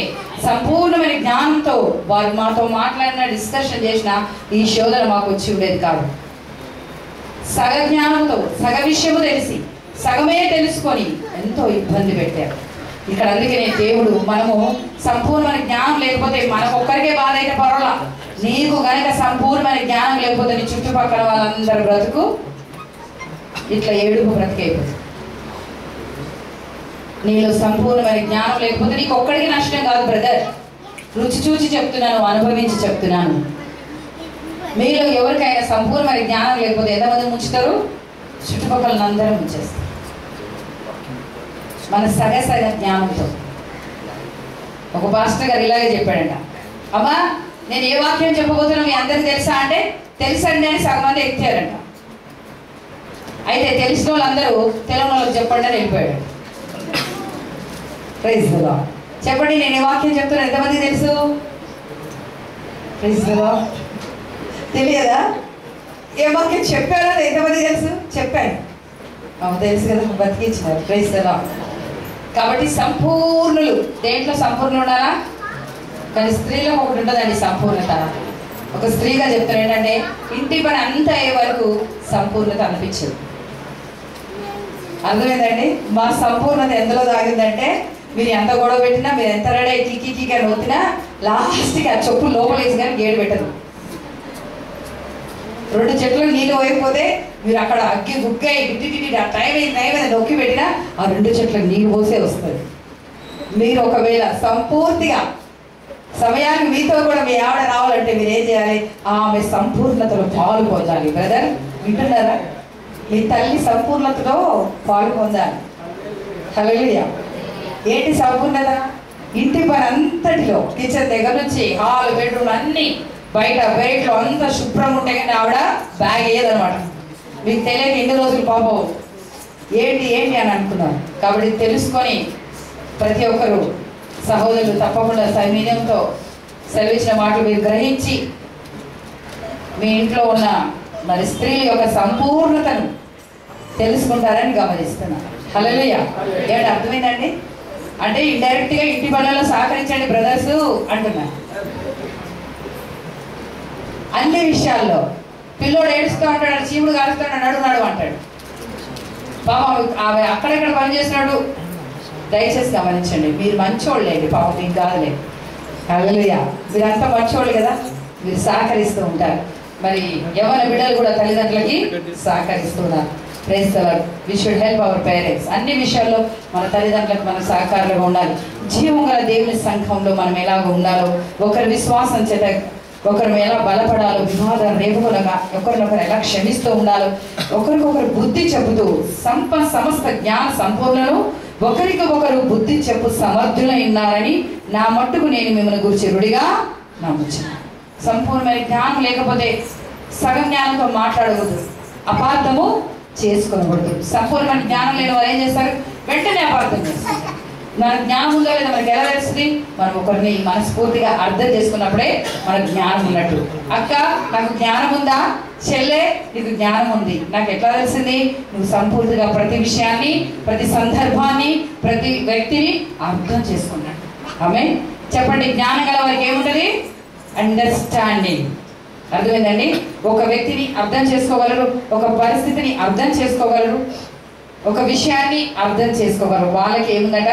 సంపూర్ణమైన జ్ఞానంతో వారు మాతో మాట్లాడిన డిస్కషన్ చేసిన ఈ శోధన మాకు వచ్చి ఉండేది కాదు. సగ జ్ఞానంతో సగ విషయము తెలిసి సగమే తెలుసుకొని ఎంతో ఇబ్బంది పెట్టారు ఇక్కడ. అందుకనే దేవుడు, మనము సంపూర్ణమైన జ్ఞానం లేకపోతే మనకు ఒక్కరికే బాధ అయితే పర్వాలా, నీకు కనుక సంపూర్ణమైన జ్ఞానం లేకపోతే నీ చుట్టుపక్కల వాళ్ళందరూ బ్రతుకు ఇట్లా ఏడుపు బ్రతికైపోతుంది. నీలో సంపూర్ణమైన జ్ఞానం లేకపోతే నీకు ఒక్కడికి నష్టం కాదు బ్రదర్. రుచి చూచి చెప్తున్నాను, అనుభవించి చెప్తున్నాను. మీలో ఎవరికైనా సంపూర్ణమైన జ్ఞానం లేకపోతే ఎంతమంది ముంచుతారు? చుట్టుపక్కల అందరూ ముంచేస్తారు. మన సగ జ్ఞానంతో. ఒక పాస్టర్ గారు ఇలాగే చెప్పాడంట, అమ్మా నేను ఏ వాక్యం చెప్పబోతున్నా మీ అందరికి తెలుసా అంటే తెలుసండి అని సగం మంది ఎక్కారంట. అయితే తెలిసిన వాళ్ళందరూ తెలియని వాళ్ళకి చెప్పండి అని వెళ్ళిపోయాడు. Praise the Lord. చెప్పండి, నేను ఏ వాక్యం చెప్తున్నా ఎంతమంది తెలుసు? Praise the Lord. తెలియదా? ఏ వాక్యం చెప్పారో ఎంతమంది తెలుసు? చెప్పాను, తెలుసు కదా, బతికించినారు. Praise the lord. కాబట్టి సంపూర్ణులు. దేంట్లో సంపూర్ణులు ఉండాలా? కానీ స్త్రీలో ఒకటి ఉంటుందండి సంపూర్ణత. ఒక స్త్రీగా చెప్తాను ఏంటంటే, ఇంటి పని అంతా అయ్యే వరకు సంపూర్ణత అనిపించదు. అర్థమైందండి? మా సంపూర్ణత ఎందులో దాగిందంటే, మీరు ఎంత గొడవ పెట్టినా, మీరు ఎంత రెడీ కిక్కి అని వచ్చినా లాస్ట్కి ఆ చెప్పులు లోపలేసి కానీ గేడు పెట్టదు. 2 చెట్లు నీళ్ళు పోయిపోతే మీరు అక్కడ అగ్గి గుగ్గై గిట్టి ఆ టైం అయింది నొక్కి పెట్టినా ఆ 2 చెట్లకు నీళ్ళు పోసే వస్తుంది. మీరు ఒకవేళ సంపూర్తిగా సమయానికి మీతో కూడా మీ ఆవిడ రావాలంటే మీరు ఏం చేయాలి? ఆమె సంపూర్ణతలో పాలు పొందాలి. బ్రదర్ వింటున్నారా? మీ తల్లి సంపూర్ణతలో పాలు పొందాలి. హల్లెలూయా. ఏంటి సంపూర్ణత? ఇంటి పని అంతటిలో కిచెన్ దగ్గర నుంచి హాల్, బెడ్రూమ్ అన్ని బయట బయటలో అంతా శుభ్రం ఉంటే కానీ ఆవిడ బ్యాగ్ వేయదనమాట. మీకు తెలియక ఎన్ని రోజులు పాపం ఏంటి అని అనుకున్నారు. కాబట్టి తెలుసుకొని ప్రతి ఒక్కరు సహోదరులు తప్పకుండా సైన్యంతో సెలవిచ్చిన మాటలు మీరు గ్రహించి మీ ఇంట్లో ఉన్న మరి స్త్రీల యొక్క సంపూర్ణతను తెలుసుకుంటారని గమనిస్తున్నాను. హల్లెలూయా. ఏమంటే అర్థమైందండి? అంటే ఇండైరెక్ట్గా ఇంటి పనులలో సహకరించండి బ్రదర్స్ అంటున్నా. అన్ని విషయాల్లో పిల్లోడు ఏడుస్తూ ఉంటాడు, చీముడు కాలుస్తాడు, నడు అంటాడు. పాపం ఆమె అక్కడెక్కడ పని చేస్తున్నాడు. దయచేసి గమనించండి, మీరు మంచోళ్ళేండి, పాపం మీకు కాదులే. హల్లెలూయా. మీరంతా మంచోళ్ళు కదా, మీరు సహకరిస్తూ ఉంటారు. మరి యవ్వన బిడ్డలు కూడా తల్లిదండ్రులకి సహకరిస్తున్నారు. Praise the Lord. We should help our parents. అన్ని విషయాల్లో మన తల్లిదండ్రులకు మనం సహకారులుగా ఉండాలి. జీవం గల దేవుని సంఘంలో మనం ఎలాగ ఉండాలో, ఒకరి విశ్వాసం చేత ఒకరు ఎలా బలపడాలో, వివాదం రేపుకొనగా ఒకరినొకరు ఎలా క్షమిస్తూ ఉండాలో, ఒకరికొకరు బుద్ధి చెబుతూ సమస్త జ్ఞాన సంపూర్ణను ఒకరికి ఒకరు బుద్ధి చెప్పు సమర్థులై ఉన్నారని నా మట్టుకు నేను మిమ్మల్ని గురించి రుడిగా నమ్ముచున్నాను. సంపూర్ణమైన జ్ఞానం లేకపోతే సగం జ్ఞానంతో మాట్లాడకూడదు, అపార్థము చేసుకోకూడదు. సంపూర్ణమైన జ్ఞానం లేని వారు ఏం చేస్తారు? వెంటనే అపార్థం చేస్తారు. మన జ్ఞానం ఉందో లేదా మనకి ఎలా తెలుస్తుంది? మనం ఒకరిని మనస్ఫూర్తిగా అర్థం చేసుకున్నప్పుడే మనకు జ్ఞానం ఉన్నట్టు. అక్క నాకు జ్ఞానం ఉందా? చెల్లె నీకు జ్ఞానం ఉంది. నాకు ఎట్లా తెలిసింది? నువ్వు సంపూర్తిగా ప్రతి విషయాన్ని, ప్రతి సందర్భాన్ని, ప్రతి వ్యక్తిని అర్థం చేసుకున్నాడు. ఆమె చెప్పండి, జ్ఞానం గల వారికి ఏముంటుంది? అండర్స్టాండింగ్. అర్థమైందండి? ఒక వ్యక్తిని అర్థం చేసుకోగలరు, ఒక పరిస్థితిని అర్థం చేసుకోగలరు, ఒక విషయాన్ని అర్థం చేసుకోగలరు. వాళ్ళకి ఏముందట?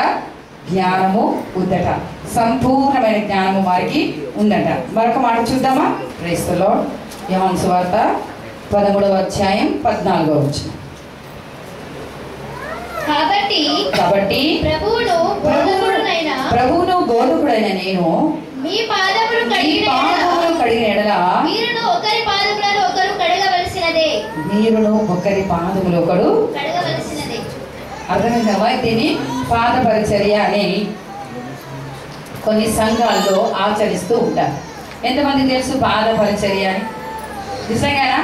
జ్ఞానము ఉందట. సంపూర్ణమైన జ్ఞానము వారికి ఉందట. మరొక మాట చూద్దామా? Praise the Lord. యోహాను సువార్త 13వ అధ్యాయం 14వ వచనం. కాబట్టి ప్రభువును బోధకుడైన నేను మీ పాదములు కడిగిన ఎడల మీరును ఒకరి పాదములను ఒకరు కడగవలసినదే. మీరును ఒకరి పాదములు ఒకడు కడగవలసినదే. అర్థమైందమ్మా? దీన్ని పాద పరిచర్య అని కొన్ని సంఘాల్లో ఆచరిస్తూ ఉంటారు. ఎంతమంది తెలుసు పాద పరిచర్య అని? నిజంగానా?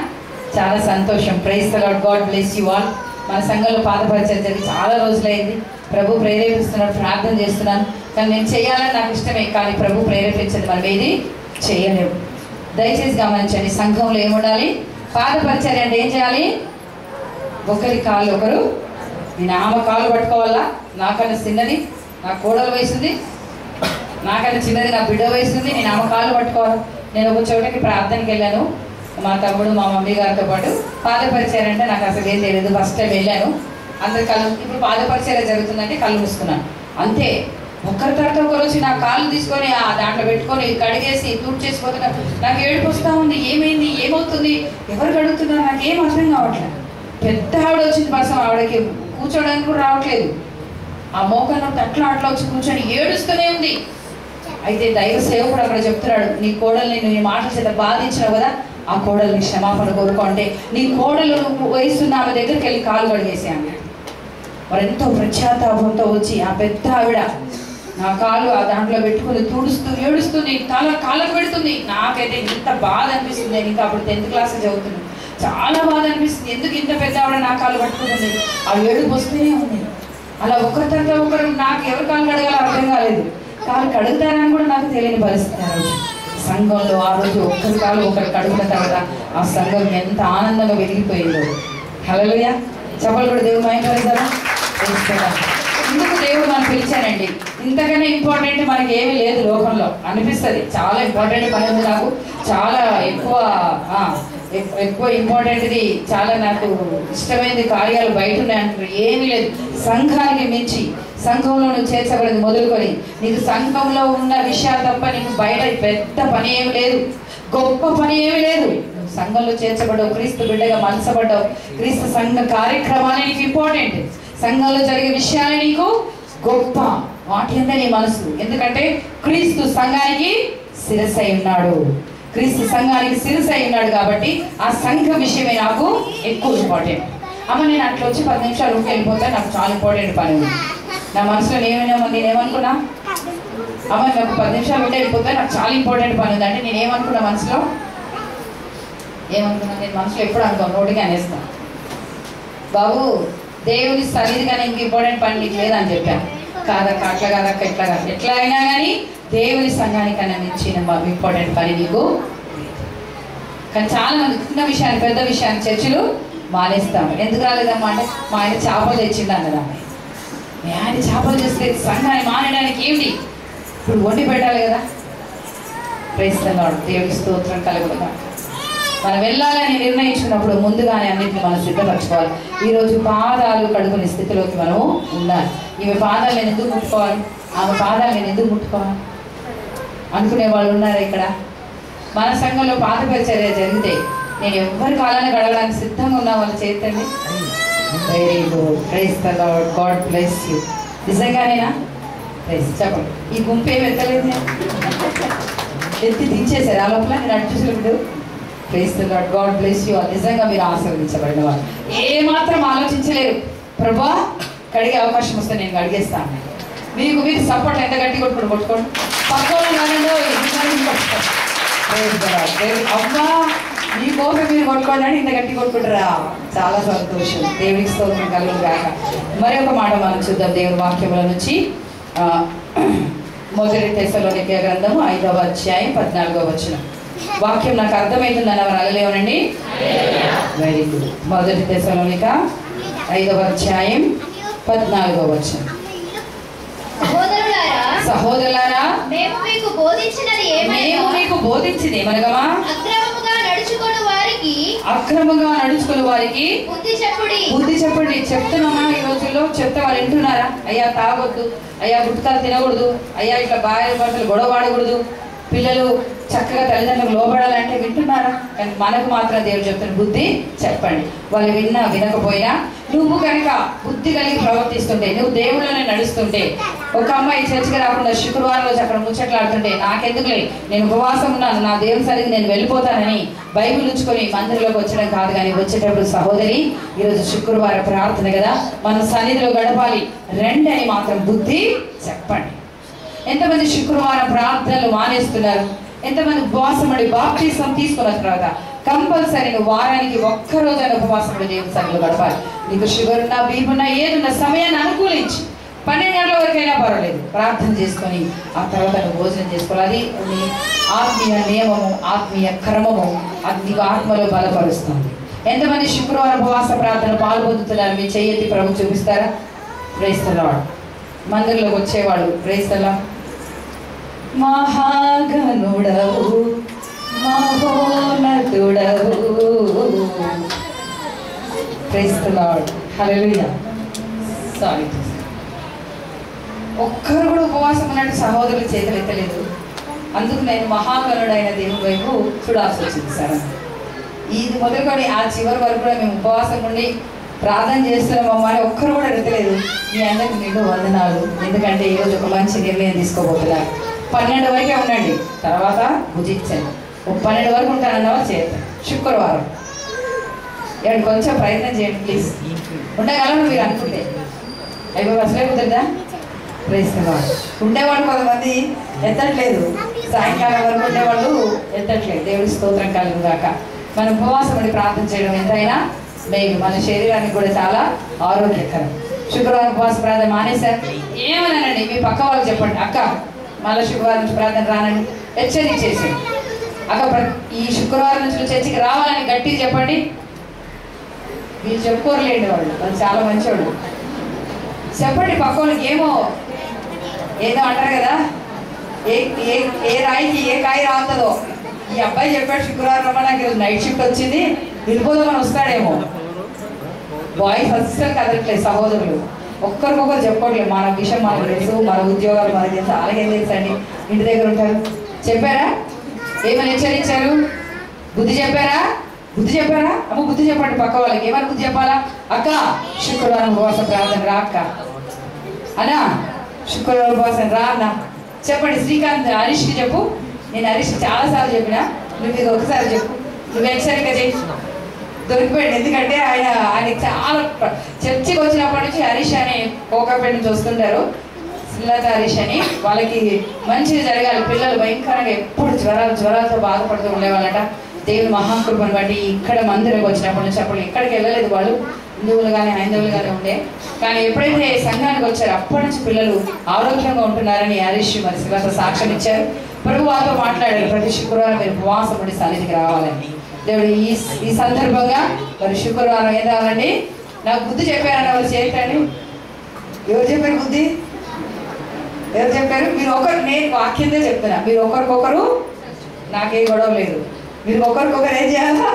చాలా సంతోషం. Praise the Lord. God bless you all. మన సంఘంలో పాద పరిచర్య జరిగి చాలా రోజులైంది. ప్రభు ప్రేరేపిస్తున్నాడు, ప్రార్థన చేస్తున్నాను. కానీ నేను చేయాలని నాకు ఇష్టమే, కానీ ప్రభు ప్రేరేపించండి, మనం ఏది చేయలేము. దయచేసి గమనించండి, సంఘంలో ఏముండాలి? పాద పరిచర్య అంటే ఏం చేయాలి? ఒకరి కాళ్ళు ఒకరు. నేను ఆమె కాళ్ళు పట్టుకోవాలా? నాకన్నా చిన్నది నా కోడలు వయసుంది, నాకన్నా చిన్నది నా బిడ్డ వయసుంది, నేను ఆమె కాళ్ళు పట్టుకోవాలి. నేను ఒక చోటకి ప్రార్థనకి వెళ్ళాను, మా తమ్ముడు మా మమ్మీ గారితో పాటు. పాద పరిచర్య అంటే నాకు అసలు ఏం తెలియదు. ఫస్ట్ టైం వెళ్ళాను. అందరు కళ్ళు, ఇప్పుడు పాద పరిచర్య జరుగుతుందంటే కళ్ళు మూసుకున్నాను అంతే. ఒకరి తర్వాత ఒకరు వచ్చి నా కాళ్ళు తీసుకొని ఆ దాంట్లో పెట్టుకొని కడిగేసి తూడు చేసిపోతున్నారు. నాకు ఏడుపు వస్తూ ఉంది. ఏమైంది, ఏమవుతుంది, ఎవరు కడుగుతున్నారు, నాకేం అర్థం కావట్లేదు. పెద్ద ఆవిడ వచ్చింది, పర్సం ఆవిడకి కూర్చోడానికి కూడా రావట్లేదు. ఆ మోకాళ్ళ అట్లా వచ్చి కూర్చొని ఏడుస్తూనే ఉంది. అయితే దైవ సేవకుడు అక్కడ చెప్తున్నాడు, నీ కోడల్ని నువ్వు ఈ మాటల చేత బాధించినావు కదా, ఆ కోడల్ని క్షమాపణ కోరుకో అంటే నీ కోడలు వయసున్న ఆమె దగ్గరికి వెళ్ళి కాలు కడిగేసి అన్నాడు. మరి ఎంతో ప్రత్యాతాపంతో వచ్చి ఆ పెద్ద ఆవిడ నా కాలు ఆ దాంట్లో పెట్టుకుని తుడుస్తూ ఏడుస్తుంది, కాళ్ళకు పెడుతుంది. నాకైతే ఇంత బాధ అనిపిస్తుంది. నేను ఇంకా అప్పుడు 10th క్లాస్ చదువుతున్నాను. చాలా బాధ అనిపిస్తుంది. ఎందుకు ఇంత పెద్ద ఆవిడ నా కాలు పట్టుకుంటుంది? ఆ ఏడుపు వస్తూనే ఉంది. అలా ఒకరి తర్వాత ఒకరు, నాకు ఎవరు కాలు కడగాలో అర్థం కాలేదు. కాలు కడుగుతారని కూడా నాకు తెలియని పరిస్థితి. ఆ రోజు సంఘంలో ఆ రోజు ఒక్కరి కాలు ఒకరు కడుగున్న తర్వాత ఆ సంఘం ఎంత ఆనందంగా వెలిగిపోయిందో. హల్లెలూయా. చెప్పలు కూడా దేవుడు మహిమపరుస్తారా? ఇందుకు దేవుడు మనం పిలిచానండి. ఇంతకన్నా ఇంపార్టెంట్ మనకి ఏమీ లేదు లోకంలో అనిపిస్తుంది. చాలా ఇంపార్టెంట్ పని ఉంది నాకు, చాలా ఎక్కువ ఇంపార్టెంట్ది, చాలా నాకు ఇష్టమైనది కార్యాలు బయట ఉన్నాయంటారు. ఏమీ లేదు. సంఘానికి మించి సంఘంలో నువ్వు చేర్చబడింది మొదలుకొని నీకు సంఘంలో ఉన్న విషయాలు తప్ప నీకు బయట పెద్ద పని ఏమి లేదు, గొప్ప పని ఏమి లేదు. సంఘంలో చేర్చబడ్డావు, క్రీస్తు బిడ్డగా మనసబడ్డావు. క్రీస్తు సంఘ కార్యక్రమాలు నీకు ఇంపార్టెంట్. సంఘంలో జరిగే విషయాలు నీకు గొప్ప, వాటి అంతా నీ మనసు. ఎందుకంటే క్రీస్తు సంఘానికి శిరస్సు అయి ఉన్నాడు. క్రీస్తు సంఘానికి శిరస్సు అయి ఉన్నాడు కాబట్టి ఆ సంఘ విషయమే నాకు ఎక్కువ ఇంపార్టెంట్. అమ్మ నేను అట్లా వచ్చి 10 నిమిషాలు ఉండి వెళ్ళిపోతే నాకు చాలా ఇంపార్టెంట్ పని ఉంది. నా మనసులో నేనేమనుకున్నా, అమ్మ నాకు 10 నిమిషాలు ఉండి వెళ్ళిపోతే నాకు చాలా ఇంపార్టెంట్ పని ఉంది అంటే నేనేమనుకున్నా మనసులో? ఏమనుకున్నా? నేను మనసులో ఎప్పుడు అనుకో, నోటిగా అనేస్తాను, బాబు దేవుని సన్నిధి కానీ ఇంక ఇంపార్టెంట్ పని నీకు లేదని చెప్పాను. కాదక్క, అట్లా కాదక్క, ఎట్లా కాదు, ఎట్లా అయినా కానీ దేవుని సంఘానికన్నా మించిన ఇంపార్టెంట్ పని నీకు. కానీ చాలా మంది చిన్న విషయాన్ని పెద్ద విషయాన్ని చర్చలు మానేస్తాము. ఎందుకు రాలేదమ్మా అంటే మా ఆయన చేపలు తెచ్చిండు అన్నదా. మీ ఆయన చేపలు చేస్తే సంఘాన్ని మానేయడానికి ఏమిటి? ఇప్పుడు వండి పెట్టాలి కదా. Praise the Lord. దేవుని స్తోత్రం కలుగునుగాక. మనం వెళ్ళాలని నిర్ణయించుకున్నప్పుడు ముందుగానే అన్నింటిని మనం సిద్ధపరచుకోవాలి. ఈరోజు పాదాలు కడుగునే స్థితిలోకి మనం ఉండాలి. ఈమె పాదాలు నేను ఎందుకు ముట్టుకోవాలి, ఆమె పాదాలు నేను ఎందుకు ముట్టుకోవాలి అనుకునే వాళ్ళు ఉన్నారు ఇక్కడ. మన సంఘంలో పాత పరిచర్య జరిగితే నేను ఎవరి కాలాన్ని గడవడానికి సిద్ధంగా ఉన్న వాళ్ళు చేతండి. Very good. Praise the Lord. God bless you. నిజంగానేనా? ప్రైజ్ చెప్పండి. ఈ గుంపు ఏమి ఎత్తలేదు, ఎత్తి దించేశారు ఆ లోపల. నేను అటు చూసినప్పుడు praise the Lord. God bless you. నిజంగా మీరు ఆశీర్వదించబడిన వాళ్ళు. ఏమాత్రం ఆలోచించలేరు. ప్రభా కడిగే అవకాశం వస్తే నేను అడిగేస్తాను. మీకు మీరు సపోర్ట్ ఎంత గట్టి కొట్టుకోండి. పక్కన అమ్మా మీకోసం మీరు కొట్టుకోండి, ఇంత గట్టి కొట్టుకుంటారా? చాలా సంతోషం. దేవునికి స్తోత్రం కలుగుగాక. మరి ఒక మాట మనం చూద్దాం దేవుని వాక్యముల నుంచి. మొదటి తెస్సలోనికే గ్రంథము 5వ అధ్యాయం 14వ వచనం. వాక్యం నాకు అర్థమవుతుందని ఎవరు అలలేవనండి? Very good. మొదటి తెస్సలోనిక 5వ అధ్యాయం 14వ వచనం. సహోదరులారా మేము మీకు బోధించినది ఏమనగా అక్రమంగా నడుచుకుని వారికి బుద్ధి చెప్పండి. చెప్తున్నామా? ఈ రోజుల్లో చెప్తే వాళ్ళు వింటున్నారా? అయ్యా తాగొద్దు, అయ్యా గుట్కాలు తినకూడదు, అయ్యా ఇట్లా భార్య భర్తలు గొడవ ఆడకూడదు, పిల్లలు చక్కగా తల్లిదండ్రులకు లోబడాలంటే వింటున్నారా? కానీ మనకు మాత్రం దేవుడు చెప్తున్న బుద్ధి చెప్పండి. వాళ్ళు విన్నా వినకపోయినా నువ్వు కనుక బుద్ధి కలిగి ప్రవర్తిస్తుంటే, నువ్వు దేవుళ్ళనే నడుస్తుంటే, ఒక అమ్మాయి చర్చికి రాకుండా శుక్రవారం రోజు అక్కడ ముచ్చట్లాడుతుంటే నాకెందుకులే, నేను ఉపవాసం ఉన్నాను, నా దేవుని సరిగ్గా నేను వెళ్ళిపోతానని బైబిల్ ఉంచుకొని మందిరంలోకి వచ్చడం కాదు. కానీ వచ్చేటప్పుడు సహోదరి ఈరోజు శుక్రవారం ప్రార్థన కదా, మన సన్నిధిలో గడపాలి, రండి అని మాత్రం బుద్ధి చెప్పండి. ఎంతమంది శుక్రవారం ప్రార్థనలు మానేస్తున్నారు? ఎంతమంది ఉపవాసం పడి బాప్టిజం తీసుకున్న తర్వాత కంపల్సరీ నువ్వు వారానికి ఒక్కరోజైనా ఉపవాసం పడి దేవుని సన్నిధిలో గడపాలి. నీకు షుగర్ ఉన్నా, బీపీ ఉన్నా, ఏదున్నా సమయాన్ని అనుకూలించి 12 గంటల వరకైనా పర్వాలేదు ప్రార్థన చేసుకొని ఆ తర్వాత నువ్వు భోజనం చేసుకోవాలి. అది నీ ఆత్మీయ నియమము, ఆత్మీయ క్రమము, అది నీకు ఆత్మలో బలపరుస్తుంది. ఎంతమంది శుక్రవారం ఉపవాస ప్రార్థన పాల్పొందుతున్నారు? మీ చెయ్యెత్తి ప్రభు చూపిస్తారా? Praise the Lord. మందిరంలోకి వచ్చేవాళ్ళు ప్రైజ్ ది లార్డ్. మహాగణుడవు మహోన్నతుడవు. Praise the Lord. Hallelujah. Sorry, ఒక్కరు కూడా ఉపవాసం ఉన్నట్టు సహోదరులు చేతులు ఎత్తలేదు. అందుకు నేను మహాగణుడైన దేవుని వైపు చూడాల్సి వచ్చింది సార్. ఇది మొదలుకొని ఆ చివరి వరకు కూడా మేము ఉపవాసం ఉండి ప్రార్థన చేస్తున్నామమ్మా అని ఒక్కరు కూడా ఎత్తలేదు. మీ అందరికి నిండు వందనాలు. ఎందుకంటే ఈరోజు ఒక మంచి నిర్ణయం తీసుకోబోతున్నారు. 12 వరకే ఉండండి, తర్వాత భుజించండి. ఒక 12 వరకు ఉంటానన్నవా చేస్తాను. శుక్రవారం ఏడు కొంచెం ప్రయత్నం చేయండి ప్లీజ్. ఉండగలను మీరు అనుకుంటే. అయిపోయి అసలే కుదరదా? Praise the Lord. ఉండేవాళ్ళు కొంతమంది ఎత్తట్లేదు, సాయంకాలం వరకు ఉండేవాళ్ళు ఎత్తట్లేదు. దేవుడి స్తోత్రం కలుగుగాక. మనం ఉపవాసం పడి ప్రార్థన చేయడం ఎంతైనా మేలు, మన శరీరానికి కూడా చాలా ఆరోగ్యకరం. శుక్రవారం ఉపవాస ప్రార్థన మానేశారు ఏమన్నానండి, మీ పక్క వాళ్ళకి చెప్పండి, అక్క మళ్ళీ శుక్రవారం నుంచి ప్రార్థన రానండి, హెచ్చరించేసాడు. అక్క ఈ శుక్రవారం నుంచి చర్చికి రావాలని గట్టిగా చెప్పండి. మీరు చెప్పుకోరలేండి, వాళ్ళు చాలా మంచివాళ్ళు. చెప్పండి పక్క వాళ్ళకి. ఏదో అంటారు కదా, ఏ రాయికి ఏ కాయ రావుతుందో. ఈ అబ్బాయి చెప్పాడు శుక్రవారం రమ్మడానికి, నైట్ షిఫ్ట్ వచ్చింది, వెళ్ళిపోదామని వస్తాడేమో. బాయ్స్ అస్సలు కదలట్లేదు, సహోదరులు ఒక్కరికొకరు చెప్పుకోవట్లేదు. మన విషయం మనకు తెలుసు, మన ఉద్యోగాలు మనకు తెలుసు, అలాగేం తెలుసండి. ఇంటి దగ్గర ఉంటారు. చెప్పారా? ఏమని హెచ్చరించారు? బుద్ధి చెప్పారా? అమ్మ బుద్ధి చెప్పండి పక్క వాళ్ళకి. ఏమని బుద్ధి చెప్పాలా? అక్క శుక్రవారం ఉపవాస ప్రార్థన రా అక్క అన్నా, శుక్రవారం ఉపవాసం రా అన్న చెప్పండి. శ్రీకాంత్ హరీష్కి చెప్పు. నేను హరీష్కి చాలాసార్లు చెప్పినా, నువ్వు ఇది ఒకసారి చెప్పు. నువ్వు హెచ్చరిక చేయి. దొరికిపోయాడు. ఎందుకంటే ఆయన చాలా చర్చికి వచ్చినప్పటి నుంచి హరీష్ అని కోకాపేట నుంచి వస్తుంటారు, శ్రీలత హరీష్ అని. వాళ్ళకి మంచిది జరగాలి. పిల్లలు భయంకరంగా ఎప్పుడు జ్వరాలతో బాధపడుతూ ఉండేవాళ్ళట. దేవుని మహాకృపను బట్టి ఇక్కడ మందిరంకి వచ్చినప్పటి నుంచి అప్పుడు ఎక్కడికి వెళ్ళలేదు వాళ్ళు. హిందువులు కానీ హైందవులు కానీ ఉండే. కానీ ఎప్పుడైతే సంఘానికి వచ్చారో అప్పటి నుంచి పిల్లలు ఆరోగ్యంగా ఉంటున్నారని హరీష్ మరి శ్రీలత సాక్ష్యం ఇచ్చారు. ప్రభు వాళ్ళతో మాట్లాడారు, ప్రతి శుక్రవారం మీరు ఉపవాసం ఉండి సన్నిధికి రావాలని. దేవుడు ఈ సందర్భంగా మరి శుక్రవారం ఏం రావాలండి? నాకు బుద్ధి చెప్పారని ఎవరు చేయకండి. ఎవరు చెప్పారు బుద్ధి? ఎవరు చెప్పారు? మీరు ఒకరు, నేను వాక్యంతో చెప్తున్నా, మీరు ఒకరికొకరు, నాకే గొడవ లేదు, మీరు ఒకరికొకరు ఏం చేయాలా?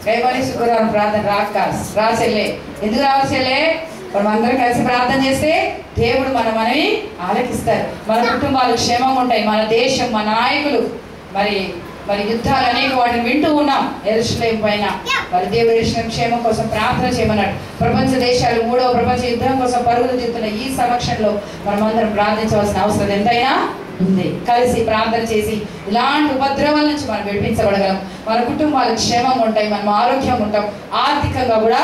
రేపటి శుక్రవారం ప్రార్థన రాచెల్లే. ఎందుకు రావాల్సెల్లే? మనం అందరం కలిసి ప్రార్థన చేస్తే దేవుడు మనవి ఆలకిస్తారు. మన కుటుంబాలు క్షేమంగా ఉంటాయి. మన దేశం, మన నాయకులు మరి యుద్ధాలు అనేక వాటిని వింటూ ఉన్నాం యెరూషలేము పైన. మరి దేవుడు యెరూషలేము క్షేమం కోసం ప్రార్థన చేయమన్నాడు. ప్రపంచ దేశాలు 3వ ప్రపంచ యుద్ధం కోసం పరుగులు తీస్తున్న ఈ సమక్షంలో మనమందరం ప్రార్థించవలసిన అవసరం ఎంతైనా ఉంది. కలిసి ప్రార్థన చేసి ఇలాంటి ఉపద్రవాల నుంచి మనం విడిపించబడగలం. మన కుటుంబాలు క్షేమంగా ఉంటాయి, మనం ఆరోగ్యంగా ఉంటాం, ఆర్థికంగా కూడా